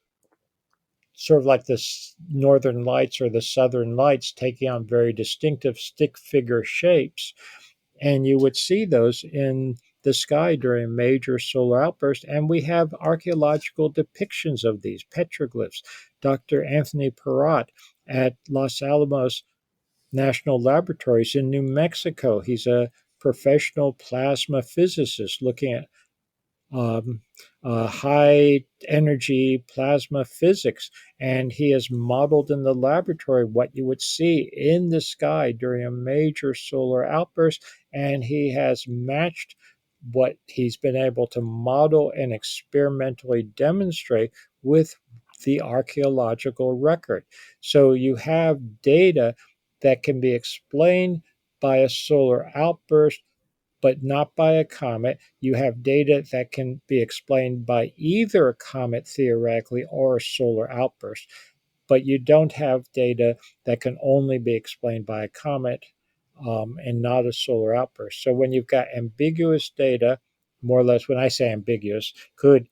sort of like the northern lights or the southern lights, taking on very distinctive stick figure shapes. And you would see those in the sky during a major solar outburst. And we have archaeological depictions of these petroglyphs. Dr. Anthony Perrott at Los Alamos National Laboratories in New Mexico, he's a professional plasma physicist looking at um, high energy plasma physics. And he has modeled in the laboratory what you would see in the sky during a major solar outburst. And he has matched what he's been able to model and experimentally demonstrate with the archaeological record. So you have data that can be explained by a solar outburst but not by a comet. You have data that can be explained by either a comet theoretically or a solar outburst, but you don't have data that can only be explained by a comet and not a solar outburst. So when you've got ambiguous data, more or less, when I say ambiguous, could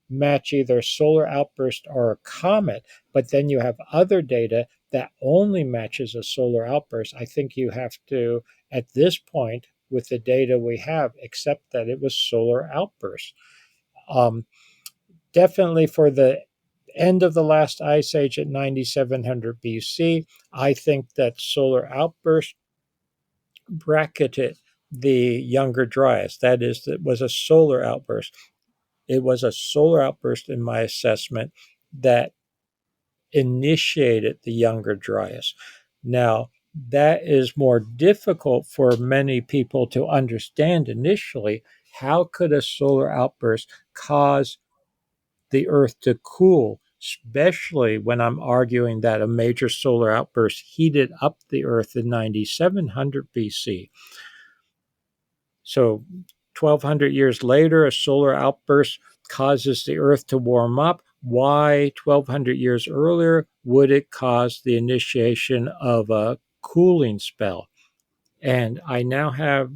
match either a solar outburst or a comet, but then you have other data that only matches a solar outburst. I think you have to, at this point, with the data we have, accept that it was solar outbursts. Um, Definitely for the end of the last ice age at 9700 BC, I think that solar outburst bracketed the Younger Dryas. That is, it was a solar outburst. It was a solar outburst, in my assessment, that initiated the Younger Dryas. Now, that is more difficult for many people to understand initially. How could a solar outburst cause the Earth to cool, especially when I'm arguing that a major solar outburst heated up the Earth in 9700 BC? So 1200 years later, a solar outburst causes the Earth to warm up. Why 1200 years earlier would it cause the initiation of a cooling spell? And I now have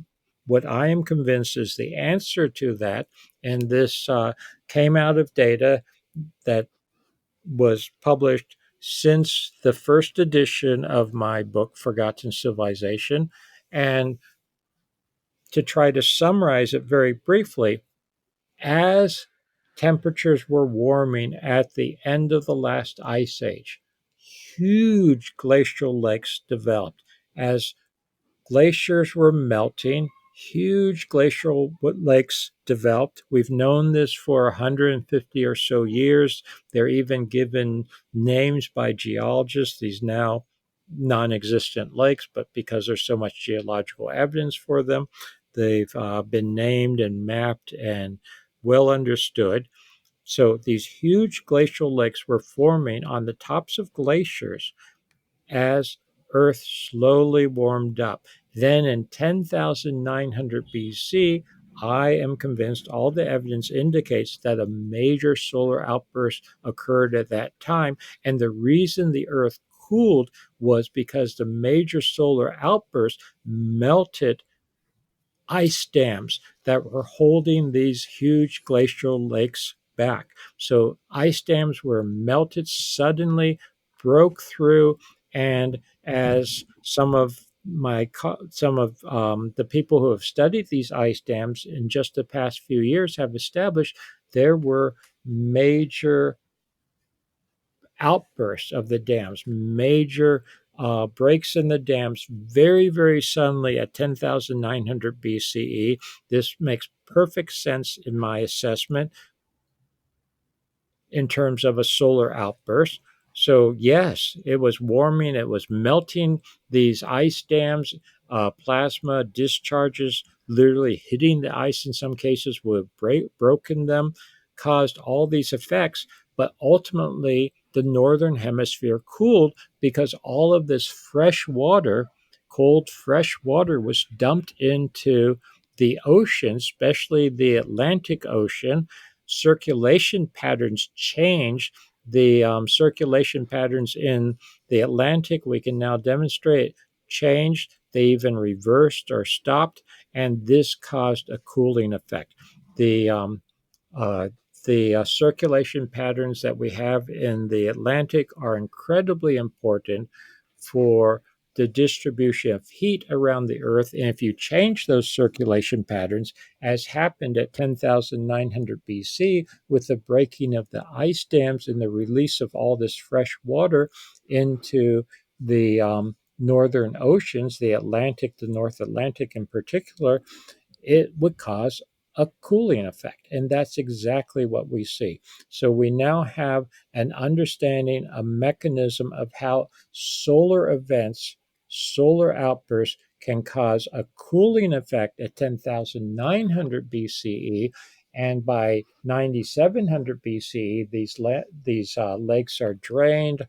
what I am convinced is the answer to that. And this came out of data that was published since the first edition of my book, Forgotten Civilization. And to try to summarize it very briefly, as temperatures were warming at the end of the last ice age, huge glacial lakes developed. As glaciers were melting, huge glacial lakes developed. We've known this for 150 or so years. They're even given names by geologists, these now non existent lakes, but because there's so much geological evidence for them, they've been named and mapped and well understood. So these huge glacial lakes were forming on the tops of glaciers as Earth slowly warmed up. Then in 10,900 BC, I am convinced all the evidence indicates that a major solar outburst occurred at that time. And the reason the Earth cooled was because the major solar outburst melted ice dams that were holding these huge glacial lakes back. So ice dams were melted suddenly, broke through, and as some of the people who have studied these ice dams in just the past few years have established, there were major outbursts of the dams, major breaks in the dams very, very suddenly at 10,900 BCE. This makes perfect sense in my assessment in terms of a solar outburst. So, yes, it was warming, it was melting these ice dams, plasma discharges literally hitting the ice in some cases would have broken them, caused all these effects. But ultimately, the northern hemisphere cooled because all of this fresh water, cold fresh water, was dumped into the ocean, especially the Atlantic Ocean. Circulation patterns changed. The circulation patterns in the Atlantic, we can now demonstrate, changed. They even reversed or stopped, and this caused a cooling effect. The uh, circulation patterns that we have in the Atlantic are incredibly important for the distribution of heat around the Earth. And if you change those circulation patterns, as happened at 10,900 BC with the breaking of the ice dams and the release of all this fresh water into the northern oceans, the Atlantic, the North Atlantic in particular, it would cause a cooling effect. And that's exactly what we see. So we now have an understanding, a mechanism of how solar events, solar outbursts can cause a cooling effect at 10,900 BCE. And by 9,700 BCE, these lakes are drained,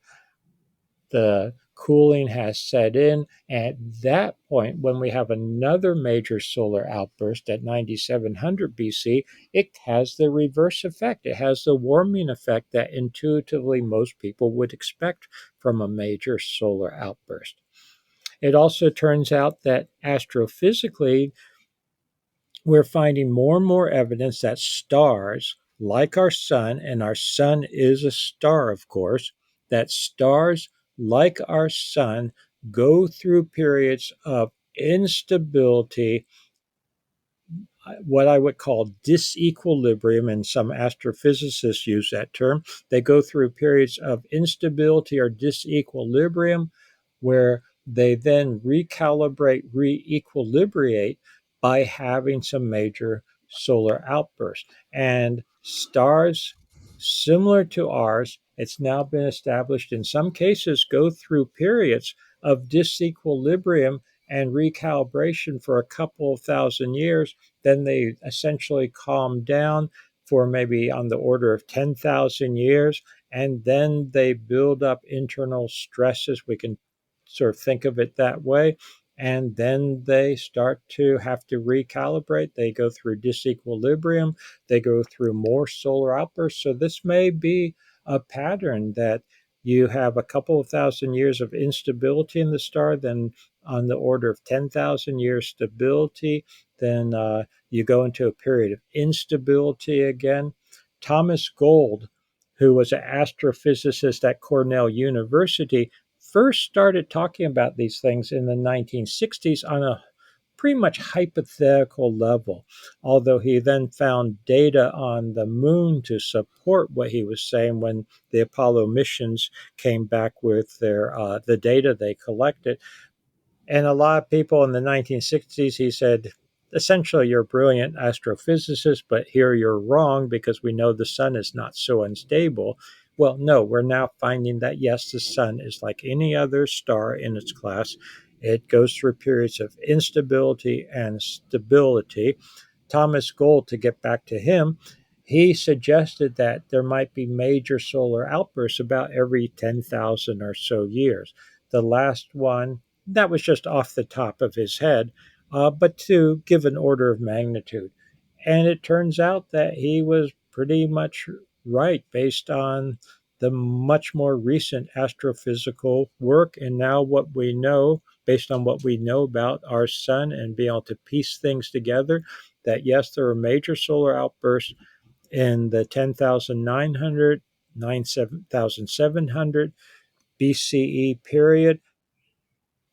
the cooling has set in. At that point, when we have another major solar outburst at 9700 BC, it has the reverse effect. It has the warming effect that intuitively most people would expect from a major solar outburst. It also turns out that astrophysically, we're finding more and more evidence that stars, like our sun, and our sun is a star, of course, that stars, like our sun, go through periods of instability, what I would call disequilibrium, and some astrophysicists use that term. They go through periods of instability or disequilibrium where they then recalibrate, re-equilibrate by having some major solar outbursts. And stars similar to ours, it's now been established in some cases, go through periods of disequilibrium and recalibration for a couple of thousand years. Then they essentially calm down for maybe on the order of 10,000 years, and then they build up internal stresses. We can sort of think of it that way. And then they start to have to recalibrate. They go through disequilibrium. They go through more solar outbursts. So this may be a pattern that you have a couple of thousand years of instability in the star, then on the order of 10,000 years stability, then you go into a period of instability again. Thomas Gold, who was an astrophysicist at Cornell University, first started talking about these things in the 1960s on a pretty much hypothetical level, although he then found data on the moon to support what he was saying when the Apollo missions came back with the data they collected. And a lot of people in the 1960s, he said, essentially, you're a brilliant astrophysicist, but here you're wrong because we know the sun is not so unstable. Well, no, we're now finding that, yes, the sun is like any other star in its class. It goes through periods of instability and stability. Thomas Gold, to get back to him, he suggested that there might be major solar outbursts about every 10,000 or so years. the last one, that was just off the top of his head, but to give an order of magnitude. And it turns out that he was pretty much right based on the much more recent astrophysical work. And now, what we know, based on what we know about our sun and being able to piece things together, that yes, there are major solar outbursts in the 10,900, 9,700 BCE period.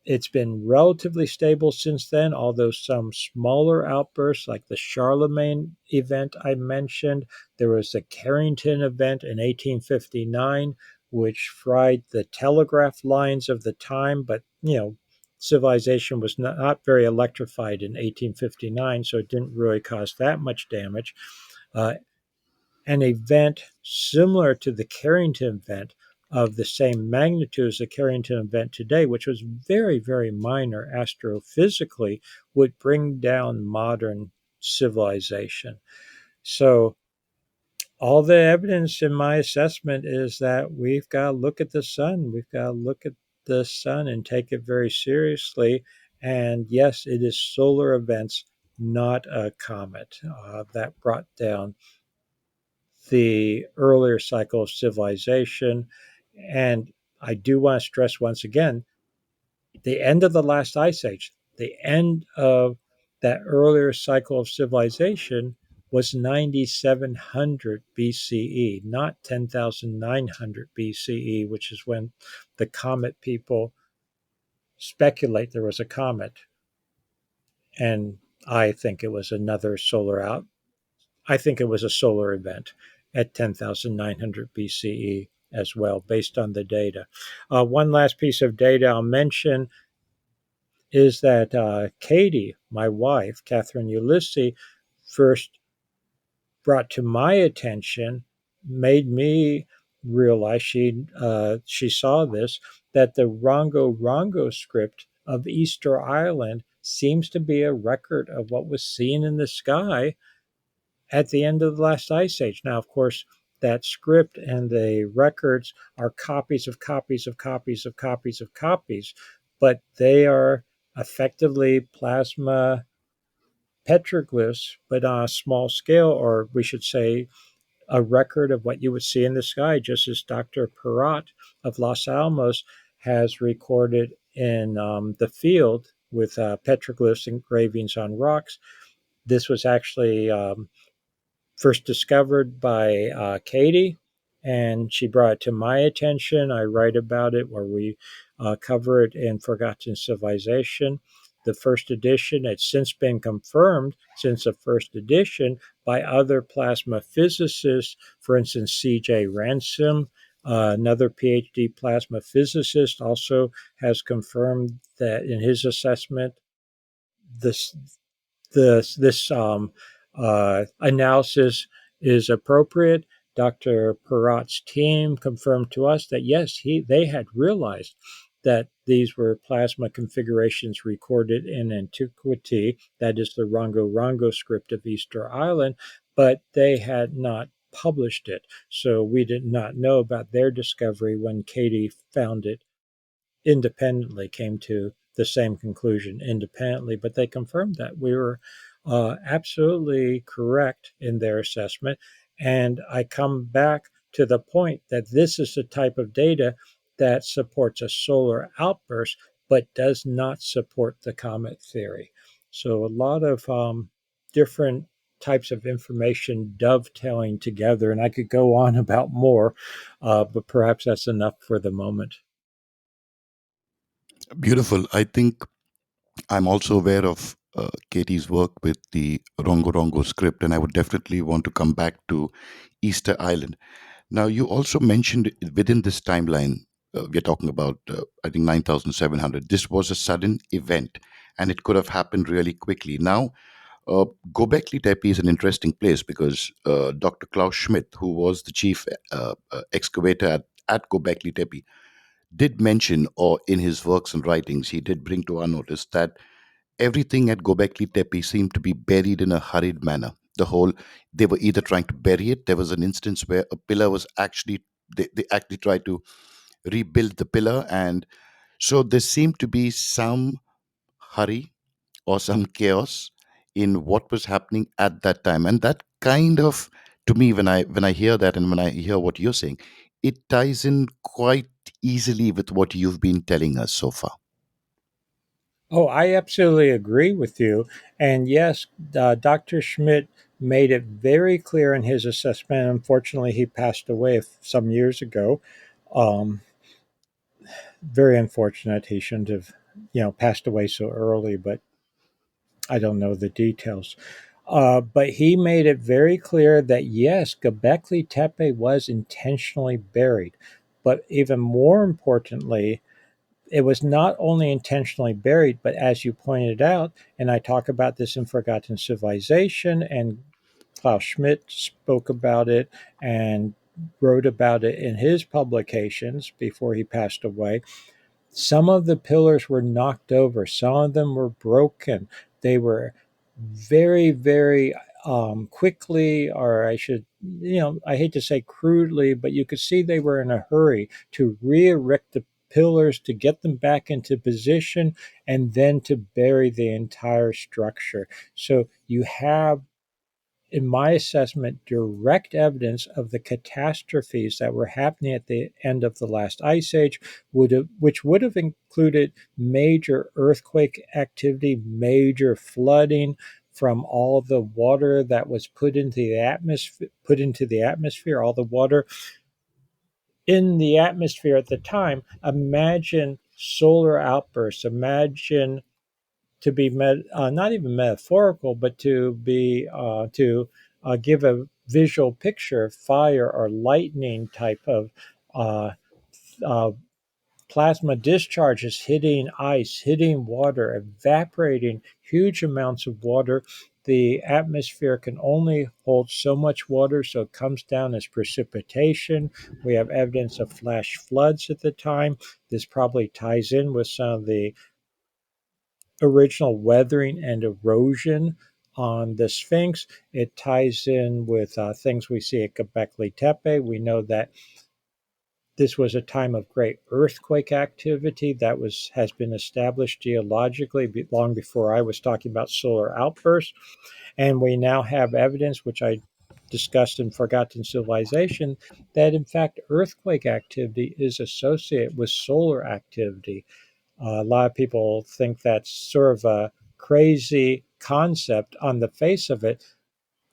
It's been relatively stable since then, although some smaller outbursts, like the Charlemagne event I mentioned. There was the Carrington event in 1859, which fried the telegraph lines of the time, but civilization was not very electrified in 1859, so it didn't really cause that much damage. Uh, an event similar to the Carrington event of the same magnitude as the Carrington event today, which was very, very minor astrophysically, would bring down modern civilization. So, all the evidence in my assessment is that we've got to look at the sun. We've got to look at the sun and take it very seriously. And yes, it is solar events, not a comet, that brought down the earlier cycle of civilization. And I do want to stress once again the end of the last ice age, the end of that earlier cycle of civilization was 9,700 BCE, not 10,900 BCE, which is when the comet people speculate there was a comet. And I think it was another solar out I think it was a solar event at 10,900 BCE as well, based on the data. One last piece of data I'll mention is that Katie, my wife, Catherine Ulysses, first brought to my attention, made me realize she saw this, that the Rongo Rongo script of Easter Island seems to be a record of what was seen in the sky at the end of the last ice age. Now, of course, that script and the records are copies of copies of copies of copies of copies, but they are effectively plasma petroglyphs, but on a small scale, or we should say a record of what you would see in the sky, just as Dr. Perrott of Los Alamos has recorded in the field with petroglyphs engravings on rocks. This was actually first discovered by Katie, and she brought it to my attention. I write about it where we cover it in Forgotten Civilization. The first edition, it's since been confirmed since the first edition by other plasma physicists, for instance, C.J. Ransom. Another PhD plasma physicist also has confirmed that in his assessment, this this analysis is appropriate. Dr. Perrott's team confirmed to us that yes, they had realized that these were plasma configurations recorded in antiquity, that is the Rongo Rongo script of Easter Island, but they had not published it. So we did not know about their discovery when Katie found it independently, came to the same conclusion independently, but they confirmed that we were absolutely correct in their assessment. And I come back to the point that this is the type of data that supports a solar outburst, but does not support the comet theory. So a lot of different types of information dovetailing together, and I could go on about more, but perhaps that's enough for the moment. Beautiful. I think I'm also aware of Katie's work with the Rongo Rongo script, and I would definitely want to come back to Easter Island. Now, you also mentioned within this timeline, we're talking about, I think, 9,700. This was a sudden event, and it could have happened really quickly. Now, Gobekli Tepe is an interesting place because Dr. Klaus Schmidt, who was the chief excavator at Gobekli Tepe, did mention, or in his works and writings, he did bring to our notice that everything at Gobekli Tepe seemed to be buried in a hurried manner. They were either trying to bury it. There was an instance where a pillar was actually, they actually tried to rebuild the pillar, and So there seemed to be some hurry or some chaos in what was happening at that time, and that kind of, to me, when I hear that and when I hear what you're saying, it ties in quite easily with what you've been telling us so far. Oh, I absolutely agree with you. And yes, Dr. Schmidt made it very clear in his assessment. Unfortunately, he passed away some years ago. Um, Very unfortunate. He shouldn't have, passed away so early, but I don't know the details. But he made it very clear that yes, Gobekli Tepe was intentionally buried. But even more importantly, it was not only intentionally buried, but as you pointed out, and I talk about this in Forgotten Civilization, and Klaus Schmidt spoke about it and wrote about it in his publications before he passed away. Some of the pillars were knocked over, some of them were broken. They were very quickly, or I should, I hate to say crudely, but you could see they were in a hurry to re erect the pillars to get them back into position and then to bury the entire structure. So you have, in my assessment, direct evidence of the catastrophes that were happening at the end of the last ice age, which would have included major earthquake activity, major flooding from all of the water that was put into the atmosphere, all the water in the atmosphere at the time. Imagine solar outbursts. Imagine, to be not even metaphorical, but to give a visual picture of fire or lightning type of uh, uh, plasma discharges hitting ice, hitting water, evaporating huge amounts of water. The atmosphere can only hold so much water, so it comes down as precipitation. We have evidence of flash floods at the time. This probably ties in with some of the original weathering and erosion on the Sphinx. It ties in with things we see at Gobekli Tepe. We know that this was a time of great earthquake activity that has been established geologically long before I was talking about solar outbursts. And we now have evidence, which I discussed in Forgotten Civilization, that in fact earthquake activity is associated with solar activity. A lot of people think that's sort of a crazy concept on the face of it,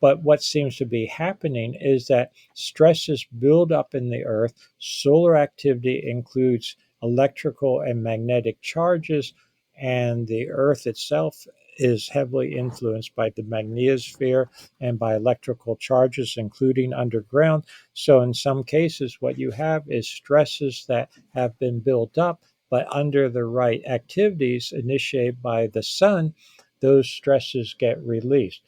but what seems to be happening is that stresses build up in the earth. Solar activity includes electrical and magnetic charges, and the earth itself is heavily influenced by the magnetosphere and by electrical charges, including underground. So, in some cases, what you have is stresses that have been built up, but under the right activities initiated by the sun, those stresses get released.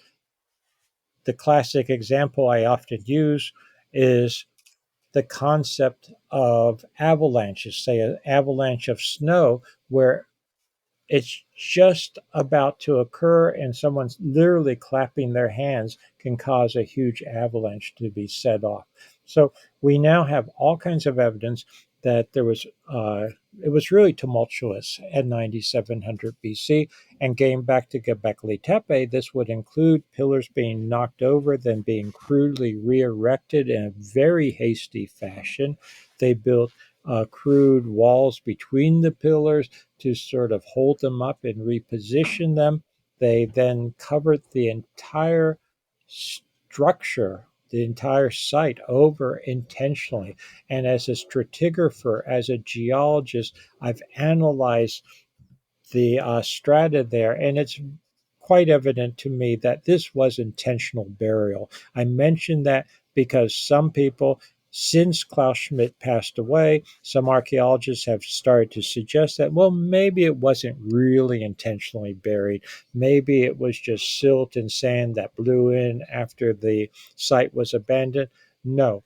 The classic example I often use is the concept of avalanches, say an avalanche of snow, where it's just about to occur and someone's literally clapping their hands can cause a huge avalanche to be set off. So we now have all kinds of evidence that it was really tumultuous at 9700 BC. And getting back to Göbekli Tepe, this would include pillars being knocked over, then being crudely re-erected in a very hasty fashion. They built crude walls between the pillars to sort of hold them up and reposition them. They then covered the entire structure, the entire site over intentionally. And as a stratigrapher, as a geologist, I've analyzed the strata there, and it's quite evident to me that this was intentional burial. I mention that because some people, since Klaus Schmidt passed away, some archaeologists have started to suggest that, well, maybe it wasn't really intentionally buried. Maybe it was just silt and sand that blew in after the site was abandoned. No,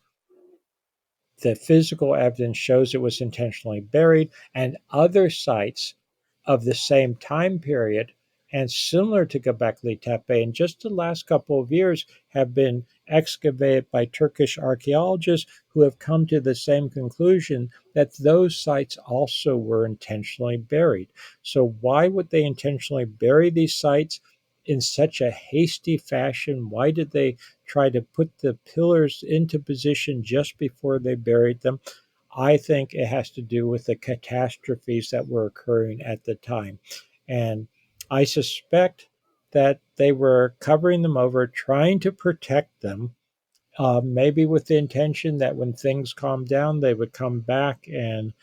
the physical evidence shows it was intentionally buried, and other sites of the same time period and similar to Göbekli Tepe, in just the last couple of years have been excavated by Turkish archaeologists who have come to the same conclusion that those sites also were intentionally buried. So, why would they intentionally bury these sites in such a hasty fashion? Why did they try to put the pillars into position just before they buried them? I think it has to do with the catastrophes that were occurring at the time. And I suspect that they were covering them over, trying to protect them, maybe with the intention that when things calmed down, they would come back and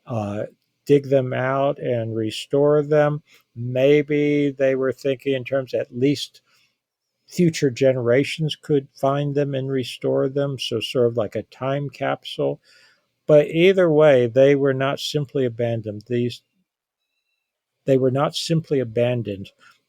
uh, dig them out and restore them. Maybe they were thinking in terms at least future generations could find them and restore them. So, sort of like a time capsule. But either way, they were not simply abandoned.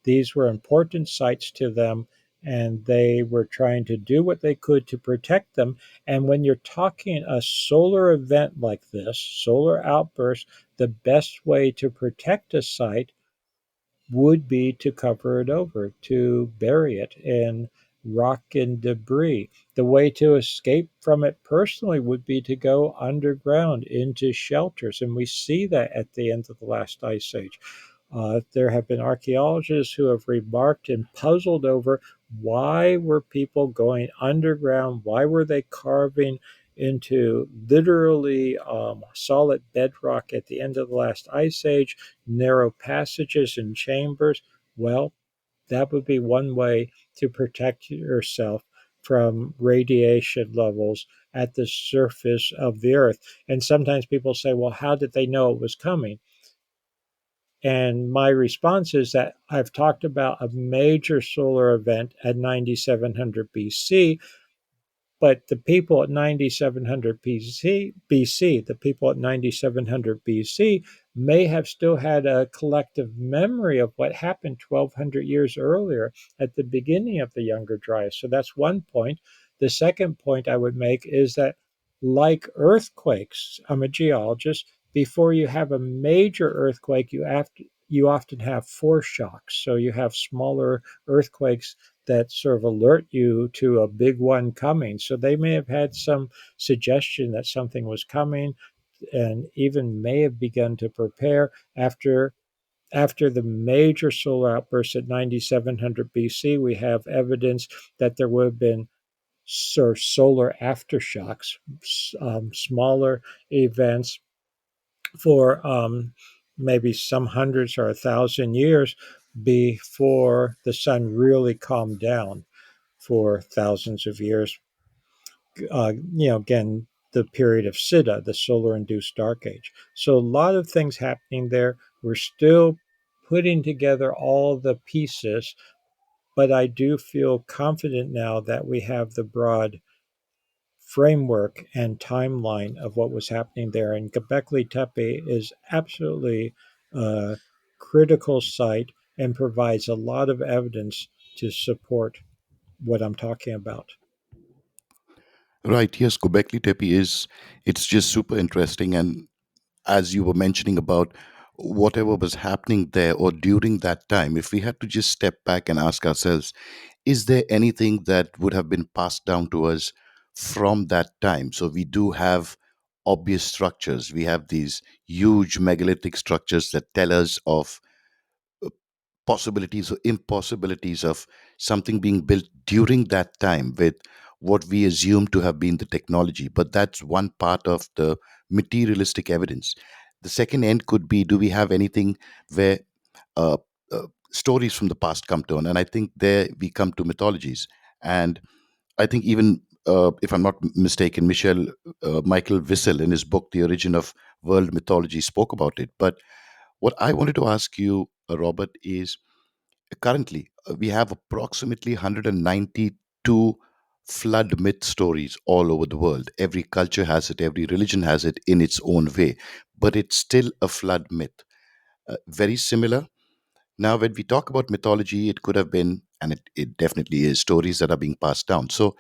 These were important sites to them, and they were trying to do what they could to protect them. And when you're talking a solar event like this, solar outburst, the best way to protect a site would be to cover it over, to bury it in rock and debris. The way to escape from it personally would be to go underground into shelters. And we see that at the end of the last ice age. There have been archaeologists who have remarked and puzzled over why were people going underground? Why were they carving into literally solid bedrock at the end of the last ice age, narrow passages and chambers? Well, that would be one way to protect yourself from radiation levels at the surface of the earth. And sometimes people say, well, how did they know it was coming? And my response is that I've talked about a major solar event at 9700 BC, but the people at 9700 BC, the people at 9700 BC may have still had a collective memory of what happened 1200 years earlier at the beginning of the Younger Dryas. So that's one point. The second point I would make is that, like earthquakes, I'm a geologist, before you have a major earthquake, you often have foreshocks. So you have smaller earthquakes that sort of alert you to a big one coming. So they may have had some suggestion that something was coming and even may have begun to prepare after the major solar outburst at 9700 BC. We have evidence that there would have been solar aftershocks, smaller events for maybe some hundreds or 1,000 years before the sun really calmed down for thousands of years. Again, the period of Siddha, the solar induced dark age. So a lot of things happening there. We're still putting together all the pieces, but I do feel confident now that we have the broad framework and timeline of what was happening there. And Göbekli Tepe is absolutely a critical site and provides a lot of evidence to support what I'm talking about. Right, yes, Gobekli Tepe it's just super interesting. And as you were mentioning about whatever was happening there or during that time, if we had to just step back and ask ourselves, is there anything that would have been passed down to us from that time? So we do have obvious structures. We have these huge megalithic structures that tell us of possibilities or impossibilities of something being built during that time with what we assume to have been the technology. But that's one part of the materialistic evidence. The second end could be, do we have anything where uh, stories from the past come to? And I think there we come to mythologies. And I think even if I'm not mistaken, Michael Wissel in his book The Origin of World Mythology spoke about it. But what I wanted to ask you, Robert, is currently we have approximately 192 flood myth stories all over the world. Every culture has it, every religion has it in its own way, but it's still a flood myth. Very similar. Now, when we talk about mythology, it could have been, and it definitely is, stories that are being passed down. So,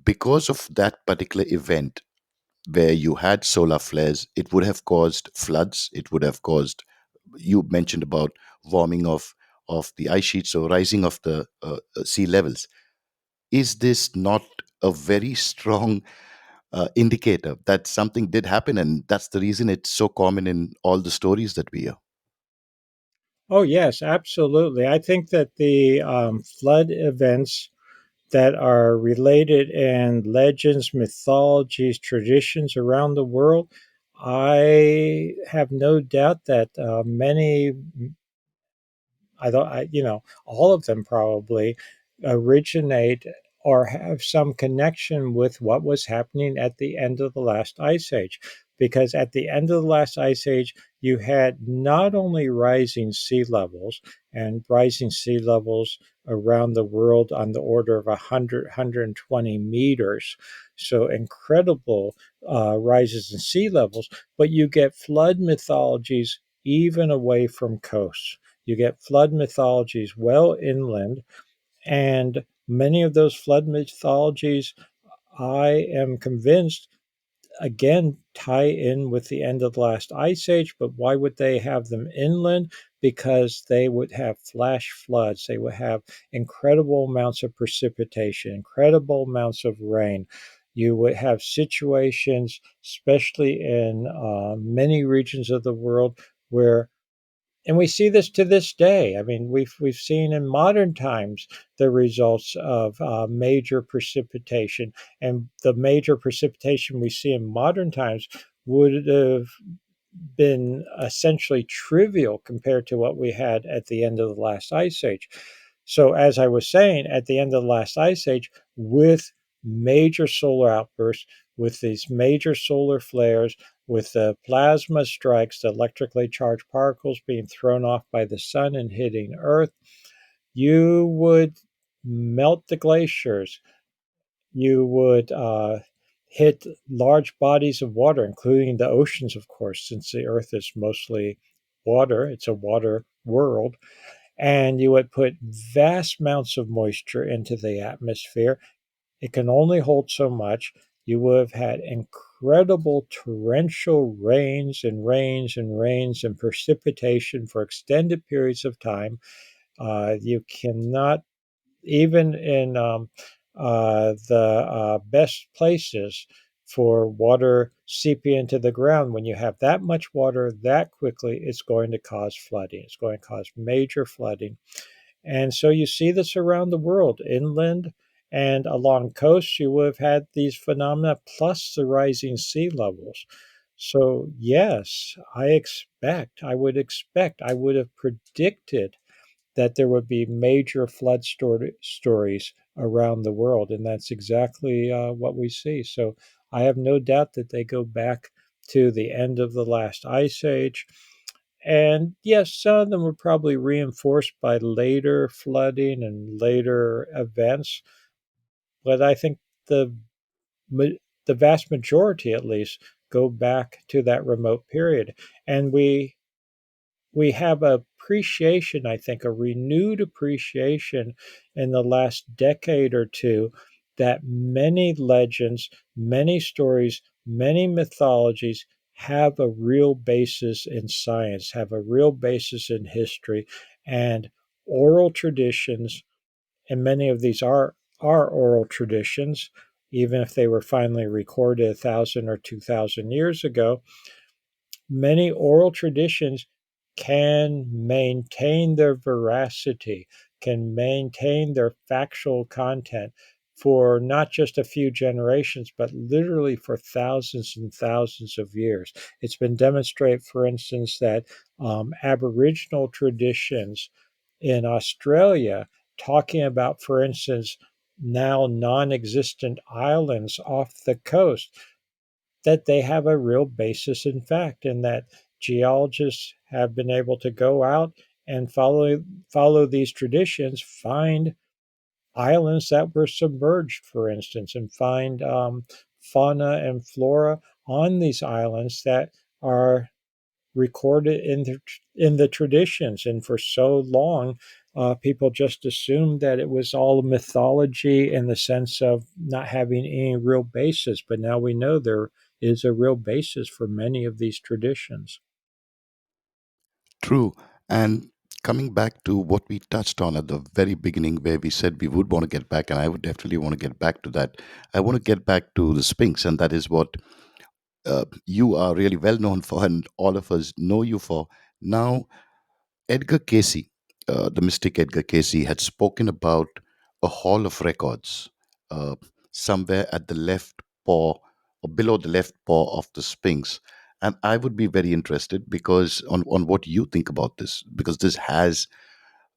because of that particular event where you had solar flares, it would have caused floods, it would have caused, you mentioned about warming of of the ice sheets or rising of the sea levels. Is this not a very strong indicator that something did happen, and that's the reason it's so common in all the stories that we hear? Oh, yes, absolutely. I think that the flood events that are related in legends, mythologies, traditions around the world, I have no doubt that many I don't, all of them probably originate or have some connection with what was happening at the end of the last ice age. Because at the end of the last ice age, you had not only rising sea levels and rising sea levels around the world on the order of 100, meters. So incredible rises in sea levels, but you get flood mythologies even away from coasts. You get flood mythologies well inland, and many of those flood mythologies, I am convinced, again, tie in with the end of the last ice age. But why would they have them inland? Because they would have flash floods, they would have incredible amounts of precipitation, incredible amounts of rain. You would have situations, especially in many regions of the world, where and we see this to this day. I mean, we've seen in modern times the results of major precipitation, and the major precipitation we see in modern times would have been essentially trivial compared to what we had at the end of the last ice age. So, as I was saying, at the end of the last ice age, with major solar outbursts, with these major solar flares, with the plasma strikes, the electrically charged particles being thrown off by the sun and hitting Earth, you would melt the glaciers. You would hit large bodies of water, including the oceans, of course, since the Earth is mostly water. It's a water world. And you would put vast amounts of moisture into the atmosphere. It can only hold so much. You would have had incredible torrential rains and rains and rains and precipitation for extended periods of time. You cannot, even in the best places for water seeping into the ground, when you have that much water that quickly, it's going to cause flooding. It's going to cause major flooding. And so you see this around the world, inland and along coasts, you would have had these phenomena plus the rising sea levels. So, yes, I would have predicted that there would be major flood stories around the world. And that's exactly what we see. So, I have no doubt that they go back to the end of the last ice age. And yes, some of them were probably reinforced by later flooding and later events, but I think the the vast majority, at least, go back to that remote period. And we have appreciation, I think, a renewed appreciation in the last decade or two that many legends, many stories, many mythologies have a real basis in science, have a real basis in history, and oral traditions, and many of these are oral traditions, even if they were finally recorded 1,000 or 2,000 years ago. Many oral traditions can maintain their veracity, can maintain their factual content for not just a few generations, but literally for thousands and thousands of years. It's been demonstrated, for instance, that Aboriginal traditions in Australia, talking about, for instance, now non existent islands off the coast, that they have a real basis in fact, and that geologists have been able to go out and follow these traditions, find islands that were submerged, for instance, and find fauna and flora on these islands that are recorded in the traditions. And for so long, people just assumed that it was all mythology in the sense of not having any real basis. But now we know there is a real basis for many of these traditions. True. And Coming back to what we touched on at the very beginning, where we said we would want to get back, and I would definitely want to get back to that. I want to get back to the Sphinx, and that is what you are really well known for, and all of us know you for. Now, Edgar Casey, the mystic Edgar Casey, had spoken about a hall of records uh, somewhere at the left paw or below the left paw of the Sphinx. And I would be very interested because on what you think about this, because this has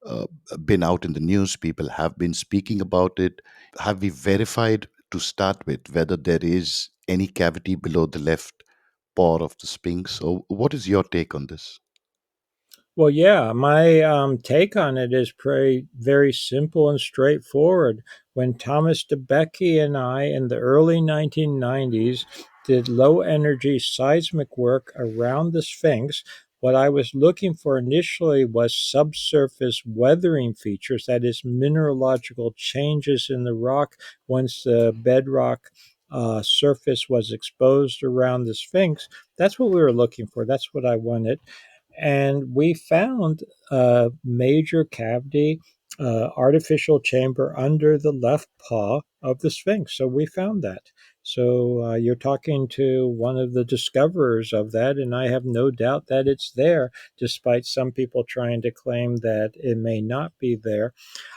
uh, been out in the news. People have been speaking about it. Have we verified to start with whether there is any cavity below the left paw of the Sphinx? So, what is your take on this? Well, yeah, my take on it is very simple and straightforward. When Thomas DeBecke and I, in the early 1990s, did low energy seismic work around the Sphinx, what I was looking for initially was subsurface weathering features, that is, mineralogical changes in the rock once the bedrock surface was exposed around the Sphinx. That's what we were looking for. That's what I wanted, and we found a major cavity, artificial chamber under the left paw of the Sphinx. So we found that. So you're talking to one of the discoverers of that, and I have no doubt that it's there, despite some people trying to claim that it may not be there.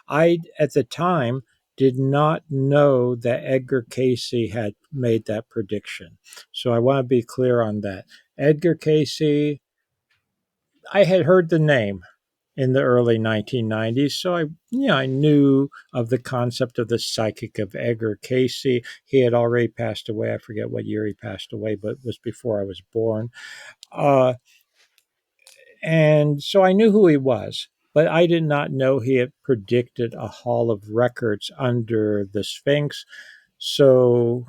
I, at the time, did not know that Edgar Casey had made that prediction. So I want to be clear on that. Edgar Casey, I had heard the name in the early 1990s, so I knew of the concept of the psychic of Edgar Casey. He had already passed away. I forget what year he passed away, but it was before I was born. Uh, and so I knew who he was, but I did not know he had predicted a hall of records under the Sphinx. So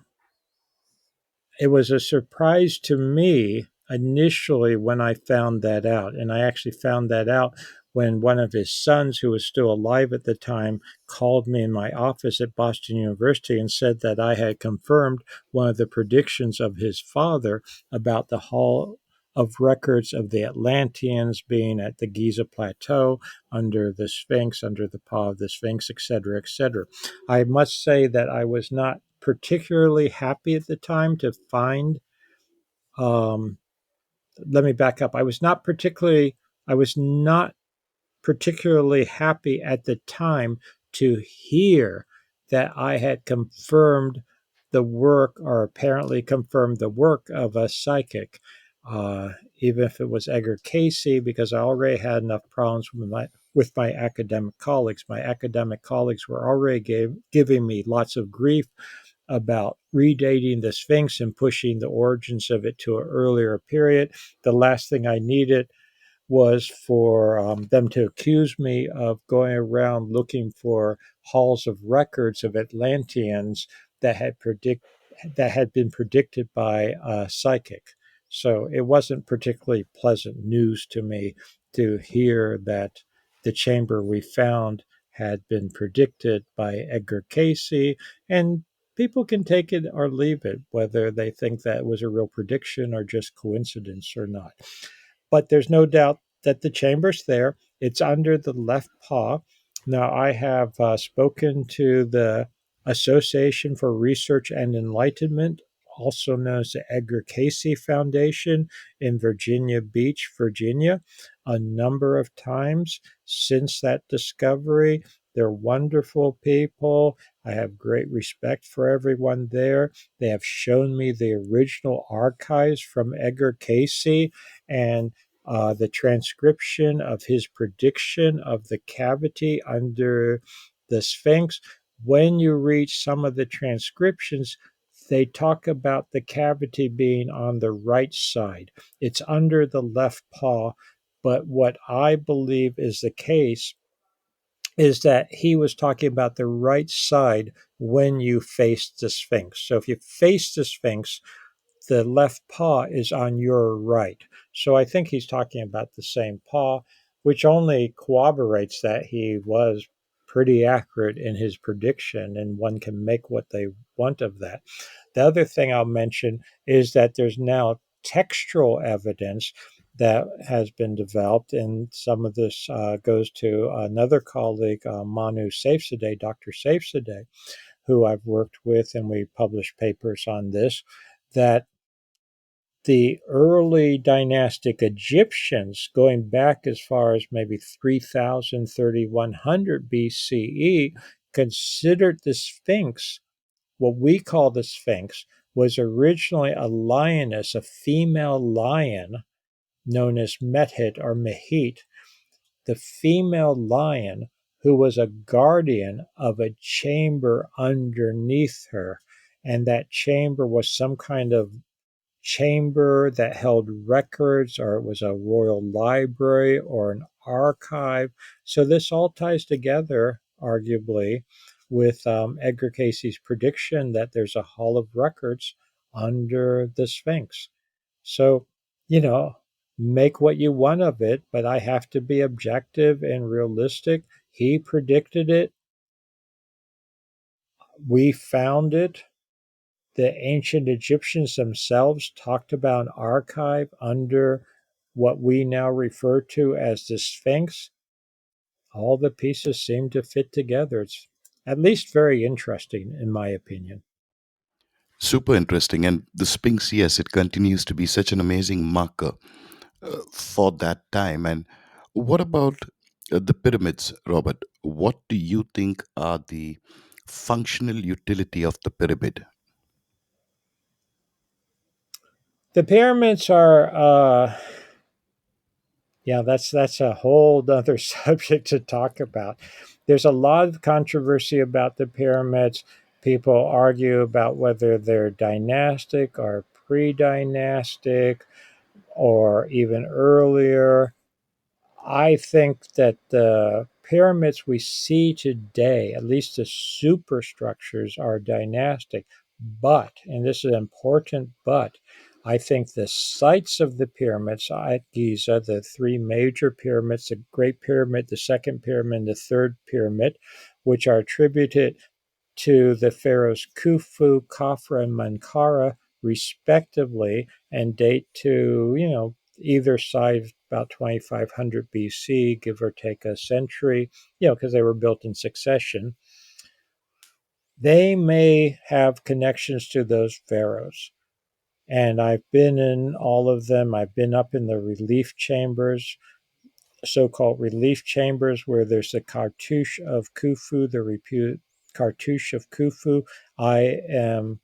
it was a surprise to me initially when I found that out. And I actually found that out when one of his sons, who was still alive at the time, called me in my office at Boston University and said that I had confirmed one of the predictions of his father about the Hall of Records of the Atlanteans being at the Giza Plateau, under the Sphinx, under the paw of the Sphinx, etc., etc. I must say that I was not particularly happy at the time to find. Um, Let me back up. I was not particularly happy at the time to hear that I had confirmed the work, or apparently confirmed the work of a psychic, even if it was Edgar Casey, because I already had enough problems with my academic colleagues. My academic colleagues were already giving me lots of grief about redating the Sphinx and pushing the origins of it to an earlier period. The last thing I needed was for them to accuse me of going around looking for halls of records of Atlanteans that that had been predicted by a psychic. So it wasn't particularly pleasant news to me to hear that the chamber we found had been predicted by Edgar Casey, and people can take it or leave it, whether they think that was a real prediction or just coincidence or not. But there's no doubt that the chamber's there. It's under the left paw. Now, I have spoken to the Association for Research and Enlightenment, also known as the Edgar Casey Foundation in Virginia Beach, Virginia, a number of times since that discovery. They're wonderful people. I have great respect for everyone there. They have shown me the original archives from Edgar Casey, and the transcription of his prediction of the cavity under the Sphinx. When you read some of the transcriptions, they talk about the cavity being on the right side. It's under the left paw. But what I believe is the case is that he was talking about the right side when you face the Sphinx. So if you face the Sphinx, the left paw is on your right. So I think he's talking about the same paw, which only corroborates that he was pretty accurate in his prediction, and one can make what they want of that. The other thing I'll mention is that there's now textual evidence that has been developed. And some of this goes to another colleague, Manu Safesadeh, Dr. Safesadeh, who I've worked with, and we published papers on this, that the early dynastic Egyptians, going back as far as maybe 3000, 3100 BCE, considered the Sphinx, what we call the Sphinx, was originally a lioness, a female lion known as Methit or Mehit, the female lion who was a guardian of a chamber underneath her. And that chamber was some kind of chamber that held records, or it was a royal library or an archive. So this all ties together, arguably, with Edgar Casey's prediction that there's a hall of records under the Sphinx. So, you know, make what you want of it, but I have to be objective and realistic. He predicted it. We found it. The ancient Egyptians themselves talked about an archive under what we now refer to as the Sphinx. All the pieces seem to fit together. It's at least very interesting, in my opinion. Super interesting. And the Sphinx, yes, it continues to be such an amazing marker for that time. And what about the pyramids, Robert? What do you think are the functional utility of the pyramid? The pyramids are yeah, that's a whole other subject to talk about. There's a lot of controversy about the pyramids. People argue about whether they're dynastic or pre-dynastic or even earlier. I think that the pyramids we see today, at least the superstructures, are dynastic. But, and this is an important but, I think the sites of the pyramids at Giza, the three major pyramids, the Great Pyramid, the Second Pyramid, the Third Pyramid, which are attributed to the pharaohs Khufu, Khafra, and Menkaure, respectively, and date to, either side about 2500 BC, give or take a century, because they were built in succession. They may have connections to those pharaohs. And I've been in all of them. I've been up in the relief chambers, so-called relief chambers, where there's the cartouche of Khufu, the reputed cartouche of Khufu. I am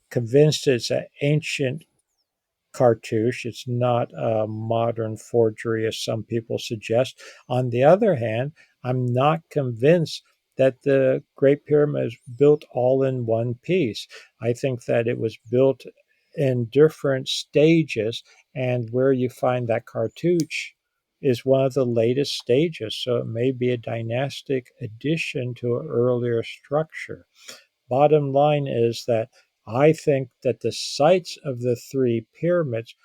convinced it's an ancient cartouche. It's not a modern forgery, as some people suggest. On the other hand, I'm not convinced that the Great Pyramid is built all in one piece. I think that it was built in different stages, and where you find that cartouche is one of the latest stages. So it may be a dynastic addition to an earlier structure. Bottom line is that I think that the sites of the three pyramids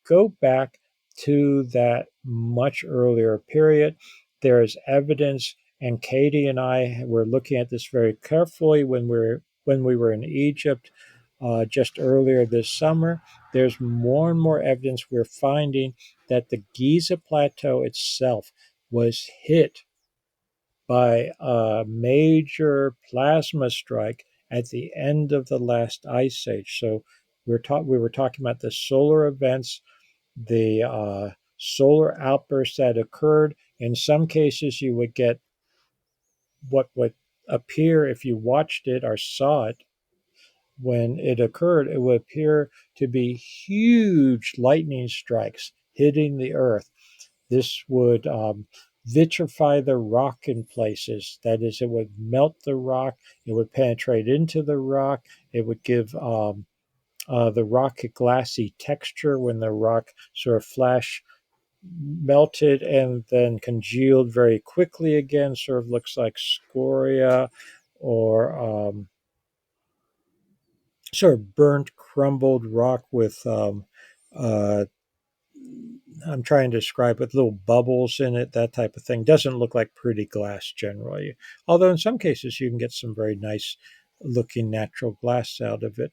go back to that much earlier period. There is evidence, and Katie and I were looking at this very carefully when we were in Egypt just earlier this summer. There's more and more evidence we're finding that the Giza Plateau itself was hit by a major plasma strike at the end of the last ice age. So we were talking about the solar events, the solar outbursts that occurred. In some cases, you would get what would appear, if you watched it or saw it when it occurred, it would appear to be huge lightning strikes hitting the earth. This would vitrify the rock in places. That is, it would melt the rock, it would penetrate into the rock, it would give the rock a glassy texture when the rock sort of flash melted and then congealed very quickly again, sort of looks like scoria or sort of burnt, crumbled rock with uh, I'm trying to describe with little bubbles in it, that type of thing. Doesn't look like pretty glass generally, although in some cases you can get some very nice looking natural glass out of it.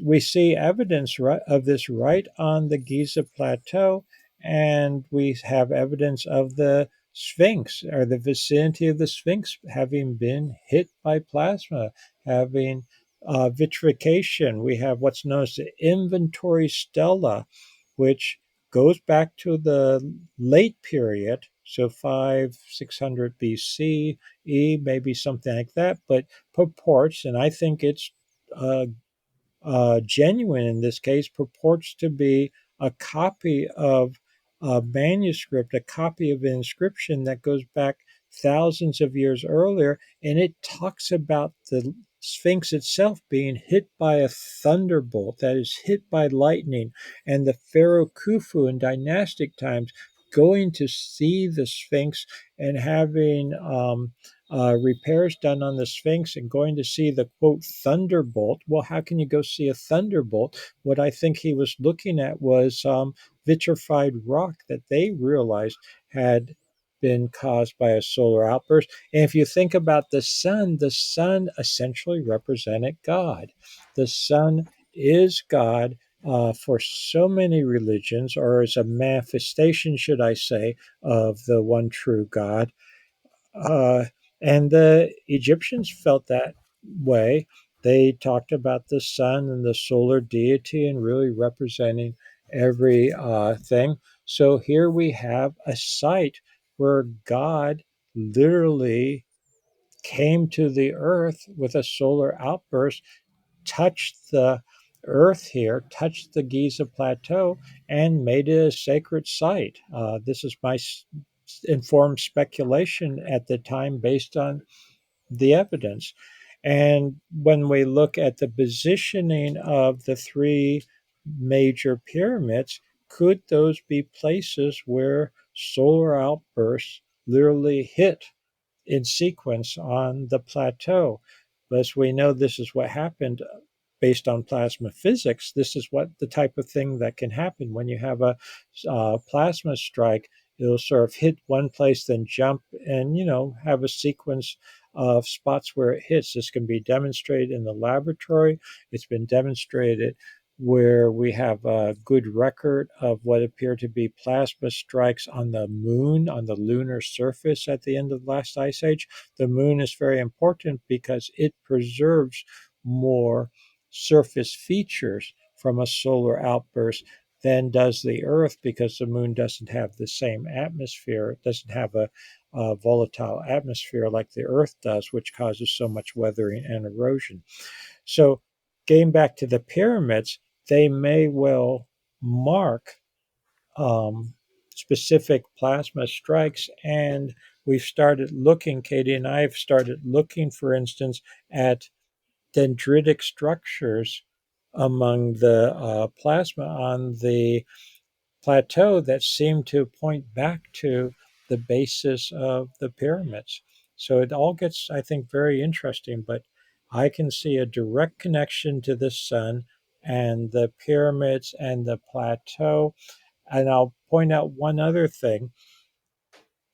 We see evidence of this right on the Giza Plateau, and we have evidence of the Sphinx, or the vicinity of the Sphinx, having been hit by plasma, having vitrification. We have what's known as the inventory stela, which goes back to the late period, so 600 BC, maybe something like that, but purports, and I think it's uh, genuine in this case, purports to be a copy of a manuscript, a copy of an inscription that goes back thousands of years earlier, and it talks about the Sphinx itself being hit by a thunderbolt, that is, hit by lightning, and the Pharaoh Khufu in dynastic times going to see the Sphinx and having repairs done on the Sphinx and going to see the quote thunderbolt. Well, how can you go see a thunderbolt? What I think he was looking at was vitrified rock that they realized had been caused by a solar outburst. And if you think about the sun essentially represented God. The sun is God. For so many religions, or as a manifestation, should I say, of the one true God. Uh, and the Egyptians felt that way. They talked about the sun and the solar deity and really representing every thing. So here we have a site where God literally came to the earth with a solar outburst, touched the earth here, touched the Giza Plateau, and made it a sacred site. This is my informed speculation at the time based on the evidence. And when we look at the positioning of the three major pyramids, could those be places where solar outbursts literally hit in sequence on the plateau? But as we know, this is what happened based on plasma physics. This is what the type of thing that can happen when you have a plasma strike. It'll sort of hit one place, then jump, and have a sequence of spots where it hits. This can be demonstrated in the laboratory. It's been demonstrated where we have a good record of what appear to be plasma strikes on the moon, on the lunar surface at the end of the last ice age. The moon is very important because it preserves more surface features from a solar outburst than does the Earth, because the moon doesn't have the same atmosphere. It doesn't have a volatile atmosphere like the Earth does, which causes so much weathering and erosion. So, getting back to the pyramids, they may well mark specific plasma strikes. And we've started looking, Katie and I have started looking, for instance, at dendritic structures among the plasma on the plateau that seem to point back to the basis of the pyramids. So it all gets, I think, very interesting, but I can see a direct connection to the sun and the pyramids and the plateau. And I'll point out one other thing.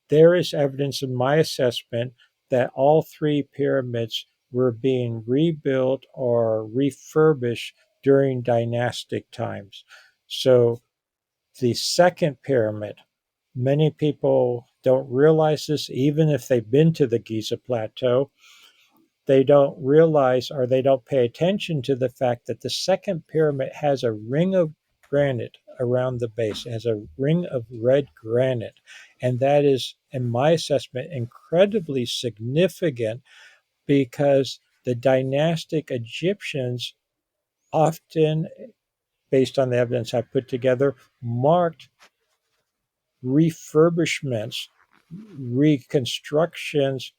There is evidence in my assessment that all three pyramids were being rebuilt or refurbished during dynastic times. So the second pyramid, many people don't realize this, even if they've been to the Giza Plateau. They don't realize, or they don't pay attention to the fact that the second pyramid has a ring of granite around the base. It has a ring of red granite. And that is, in my assessment, incredibly significant because the dynastic Egyptians often, based on the evidence I put together, marked refurbishments, reconstructions,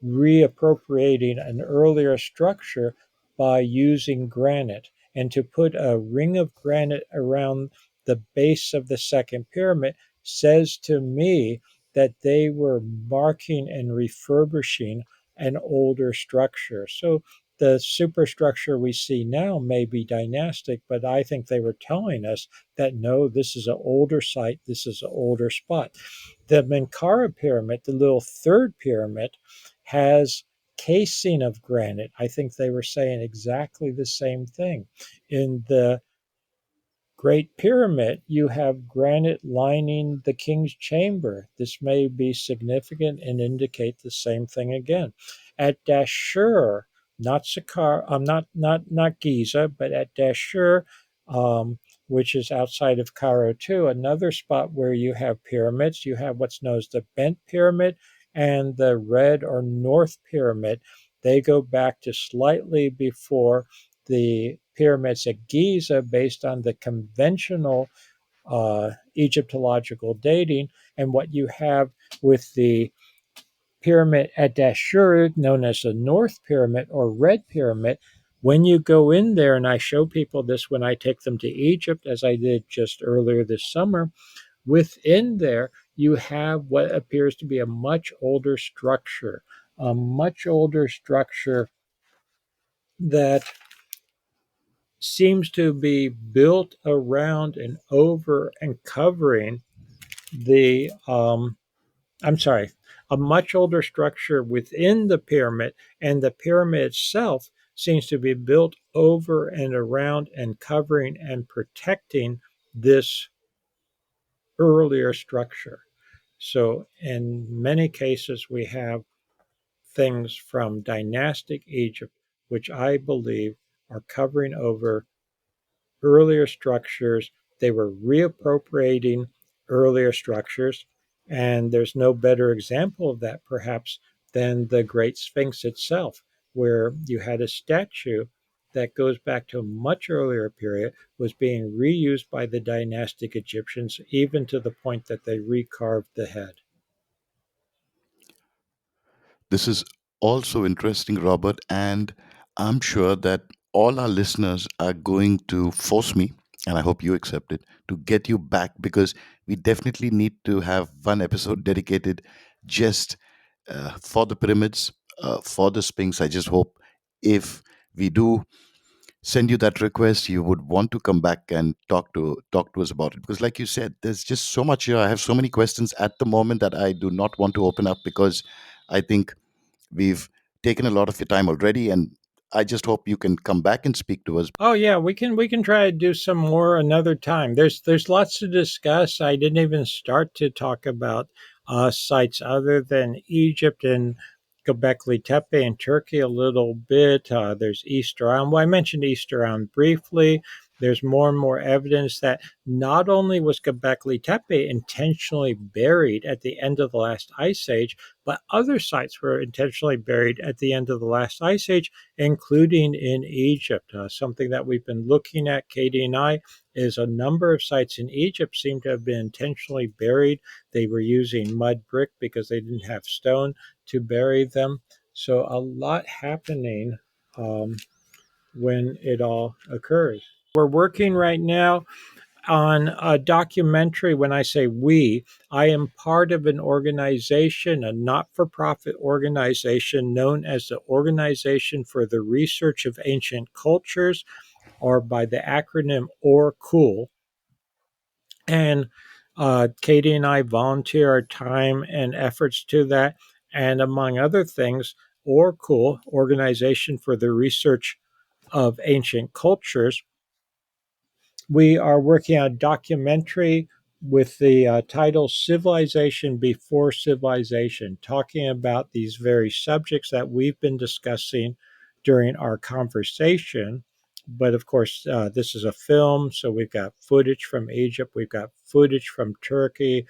reappropriating an earlier structure by using granite. And to put a ring of granite around the base of the second pyramid says to me that they were marking and refurbishing an older structure. So the superstructure we see now may be dynastic, but I think they were telling us that no, this is an older site, this is an older spot. The Menkaure pyramid, the little third pyramid, has casing of granite. I think they were saying exactly the same thing. In the Great Pyramid, you have granite lining the king's chamber. This may be significant and indicate the same thing again. At Dashur, not Saqqara, not Giza, but at Dashur, which is outside of Cairo too, another spot where you have pyramids. You have what's known as the Bent Pyramid and the Red or North Pyramid. They go back to slightly before the pyramids at Giza based on the conventional Egyptological dating. And what you have with the pyramid at Dashur, known as the North Pyramid or Red Pyramid, when you go in there, and I show people this when I take them to Egypt, as I did just earlier this summer, within there, you have what appears to be a much older structure, that seems to be built around and over and covering the I'm sorry, a much older structure within the pyramid, and the pyramid itself seems to be built over and around and covering and protecting this earlier structure. So in many cases we have things from dynastic Egypt which I believe are covering over earlier structures. They were reappropriating earlier structures. And there's no better example of that, perhaps, than the Great Sphinx itself, where you had a statue that goes back to a much earlier period, was being reused by the dynastic Egyptians, even to the point that they recarved the head. This is also interesting, Robert, and I'm sure that all our listeners are going to force me, and I hope you accept it, to get you back because we definitely need to have one episode dedicated just for the pyramids, for the Sphinx. I just hope if we do send you that request, you would want to come back and talk to us about it because, like you said, there's just so much here. I have so many questions at the moment that I do not want to open up because I think we've taken a lot of your time already, and I just hope you can come back and speak to us. Oh yeah, we can try to do some more another time. There's lots to discuss. I didn't even start to talk about sites other than Egypt and Gobekli Tepe in Turkey a little bit. There's Easter Island. Well, I mentioned Easter Island briefly. There's more and more evidence that not only was Gobekli Tepe intentionally buried at the end of the last ice age, but other sites were intentionally buried at the end of the last ice age, including in Egypt. Something that we've been looking at, Katie and I, is a number of sites in Egypt seem to have been intentionally buried. They were using mud brick because they didn't have stone to bury them. So a lot happening when it all occurs. We're working right now on a documentary. When I say we, I am part of an organization, a not for profit organization known as the Organization for the Research of Ancient Cultures, or by the acronym ORCUL. And Katie and I volunteer our time and efforts to that. And among other things, ORCUL, Organization for the Research of Ancient Cultures, we are working on a documentary with the title Civilization Before Civilization, talking about these very subjects that we've been discussing during our conversation. But of course, this is a film, so we've got footage from Egypt, we've got footage from Turkey,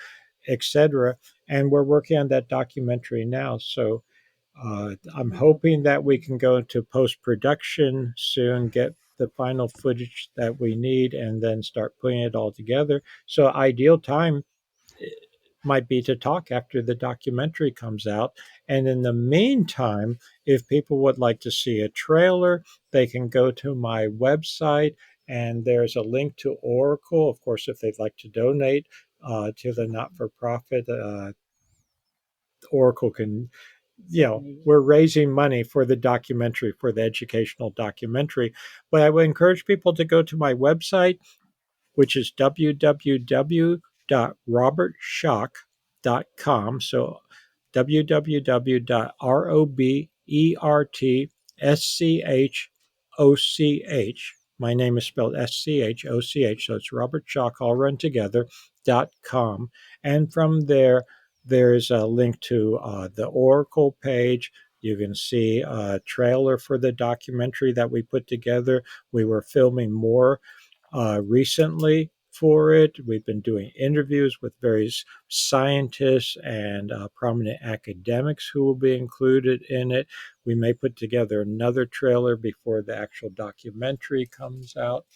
etc. And we're working on that documentary now. So I'm hoping that we can go into post production soon, get the final footage that we need, and then start putting it all together. So, ideal time might be to talk after the documentary comes out. And in the meantime, if people would like to see a trailer, they can go to my website, and there's a link to Oracle. Of course, if they'd like to donate to the not for profit, Oracle can, we're raising money for the documentary, for the educational documentary. But I would encourage people to go to my website, which is www.robertschoch.com. So www.robertschoch.com. ReRtSchoch. My name is spelled SCHOCH, so it's Robert Schoch, all run together, .com. And from there, there's a link to the Oracle page. You can see a trailer for the documentary that we put together. We were filming more recently for it. We've been doing interviews with various scientists and prominent academics who will be included in it. We may put together another trailer before the actual documentary comes out.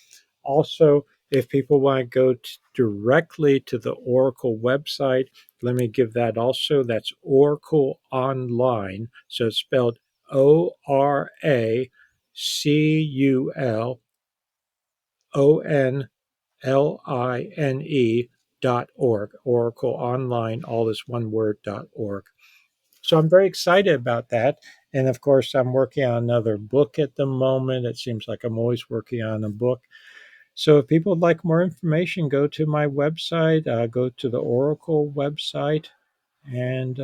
Also, if people want to go directly to the Oracle website, let me give that also. That's Oracle Online. So it's spelled ORACULONLINE.org. Oracle Online, all this one word.org. So I'm very excited about that. And of course, I'm working on another book at the moment. It seems like I'm always working on a book. So if people would like more information, go to my website, go to the Oracle website, and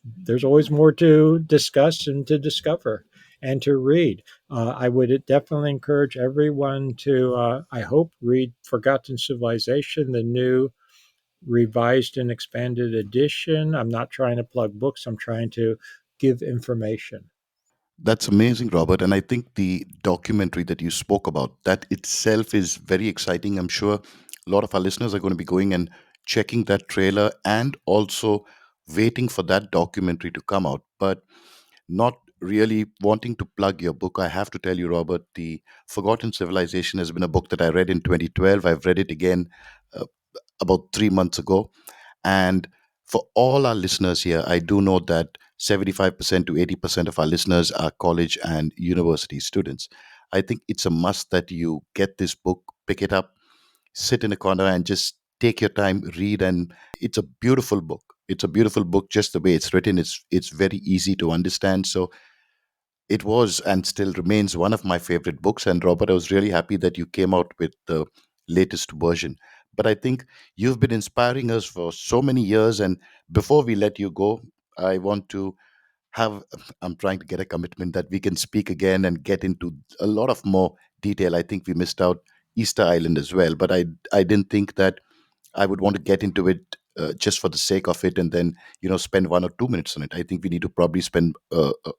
there's always more to discuss and to discover and to read. I would definitely encourage everyone to, I hope, read Forgotten Civilization, the new revised and expanded edition. I'm not trying to plug books, I'm trying to give information. That's amazing, Robert. And I think the documentary that you spoke about, that itself is very exciting. I'm sure a lot of our listeners are going to be going and checking that trailer and also waiting for that documentary to come out. But not really wanting to plug your book, I have to tell you, Robert, The Forgotten Civilization has been a book that I read in 2012. I've read it again uh, about 3 months ago. And for all our listeners here, I do know that 75% to 80% of our listeners are college and university students. I think it's a must that you get this book, pick it up, sit in a corner, and just take your time, read. And it's a beautiful book. It's a beautiful book, just the way it's written. It's very easy to understand. So it was and still remains one of my favorite books. And Robert, I was really happy that you came out with the latest version. But I think you've been inspiring us for so many years. And before we let you go, I want to have, I'm trying to get a commitment that we can speak again and get into a lot of more detail. I think we missed out Easter Island as well, but I didn't think that I would want to get into it just for the sake of it and then, spend 1 or 2 minutes on it. I think we need to probably spend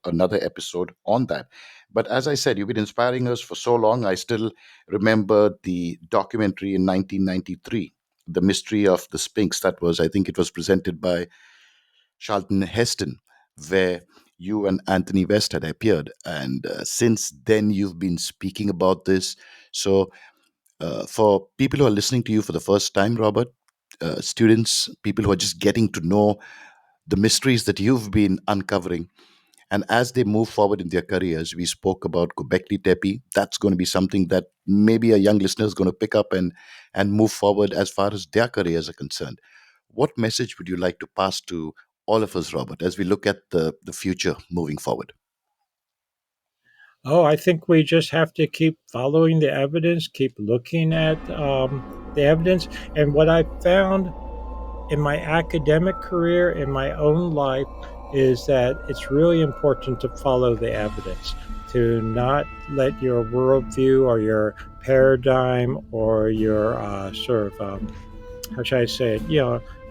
another episode on that. But as I said, you've been inspiring us for so long. I still remember the documentary in 1993, The Mystery of the Sphinx. That was, I think it was presented by Charlton Heston, where you and Anthony West had appeared. And since then, you've been speaking about this. So for people who are listening to you for the first time, Robert, students, people who are just getting to know the mysteries that you've been uncovering, and as they move forward in their careers, we spoke about Gobekli Tepe. That's going to be something that maybe a young listener is going to pick up and move forward as far as their careers are concerned. What message would you like to pass to all of us, Robert, as we look at the future moving forward? Oh, I think we just have to keep following the evidence, keep looking at the evidence. And what I found in my academic career, in my own life, is that it's really important to follow the evidence, to not let your worldview or your paradigm or your sort of how should I say it?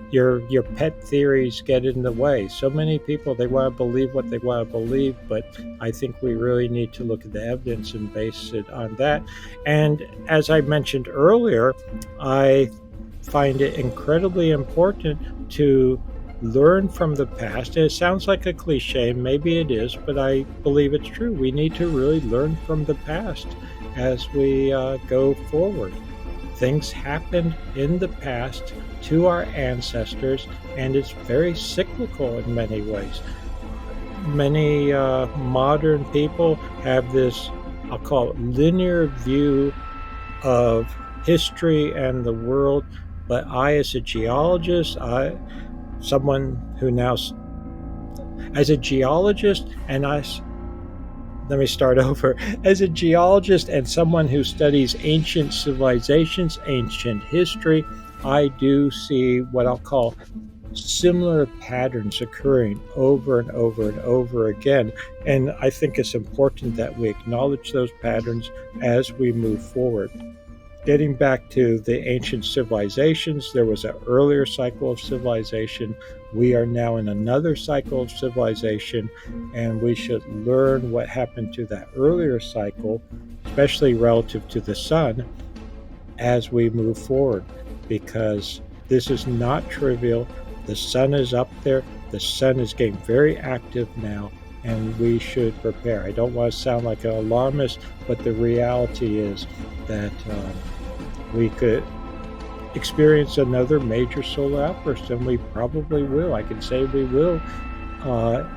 Your pet theories get in the way. So many people, they want to believe what they want to believe, but I think we really need to look at the evidence and base it on that. And as I mentioned earlier, I find it incredibly important to learn from the past. And it sounds like a cliche, maybe it is, but I believe it's true. We need to really learn from the past as we go forward. Things happened in the past to our ancestors, and it's very cyclical in many ways. Many modern people have this, I'll call it, linear view of history and the world. But I, as a geologist, someone who now, as a geologist, and let me start over. As a geologist and someone who studies ancient civilizations, ancient history, I do see what I'll call similar patterns occurring over and over and over again. And I think it's important that we acknowledge those patterns as we move forward. Getting back to the ancient civilizations, there was an earlier cycle of civilization. We are now in another cycle of civilization, and we should learn what happened to that earlier cycle, especially relative to the sun, as we move forward, because this is not trivial. The sun is up there. The sun is getting very active now, and we should prepare. I don't want to sound like an alarmist, but the reality is that we could experience another major solar outburst, and we probably will. I can say we will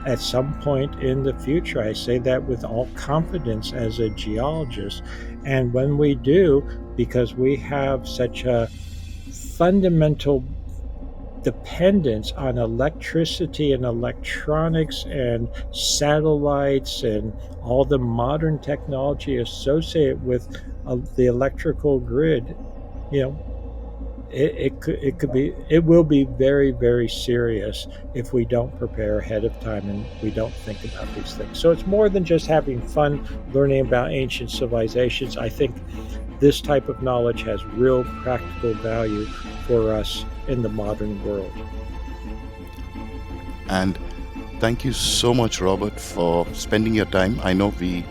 at some point in the future. I say that with all confidence as a geologist. And when we do, because we have such a fundamental dependence on electricity and electronics and satellites and all the modern technology associated with the electrical grid, it will be very, very serious if we don't prepare ahead of time and we don't think about these things. So it's more than just having fun learning about ancient civilizations. I think this type of knowledge has real practical value for us in the modern world. And thank you so much, Robert, for spending your time. I know we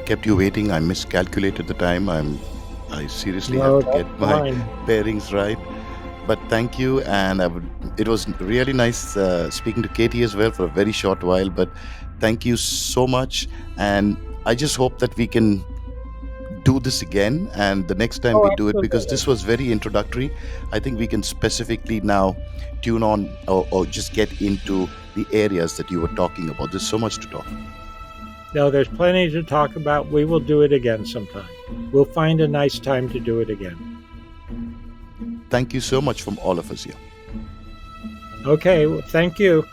kept you waiting. I miscalculated the time. I seriously have to get my bearings right. But thank you, and it was really nice speaking to Katie as well for a very short while. But thank you so much, and I just hope that we can do this again, and the next time we do it, because this was very introductory. I think we can specifically now tune on or just get into the areas that you were talking about. There's so much to talk. No, there's plenty to talk about. We will do it again sometime. We'll find a nice time to do it again. Thank you so much from all of us here. Okay, well, thank you.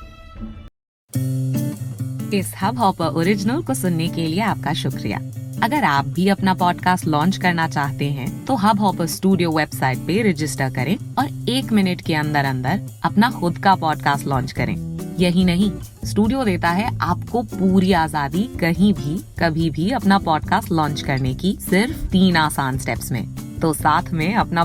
इस hub hopper original को सुनने के लिए आपका शुक्रिया। अगर आप भी अपना पॉडकास्ट लॉन्च करना चाहते हैं, तो हब हॉपर स्टूडियो वेबसाइट पे रजिस्टर करें और 1 मिनट के अंदर अंदर अपना खुद का पॉडकास्ट लॉन्च करें। यही नहीं, स्टूडियो देता है आपको पूरी आजादी कहीं भी कभी भी अपना पॉडकास्ट लॉन्च करने की, सिर्फ 3 आसान स्टेप्स में। तो साथ में अपना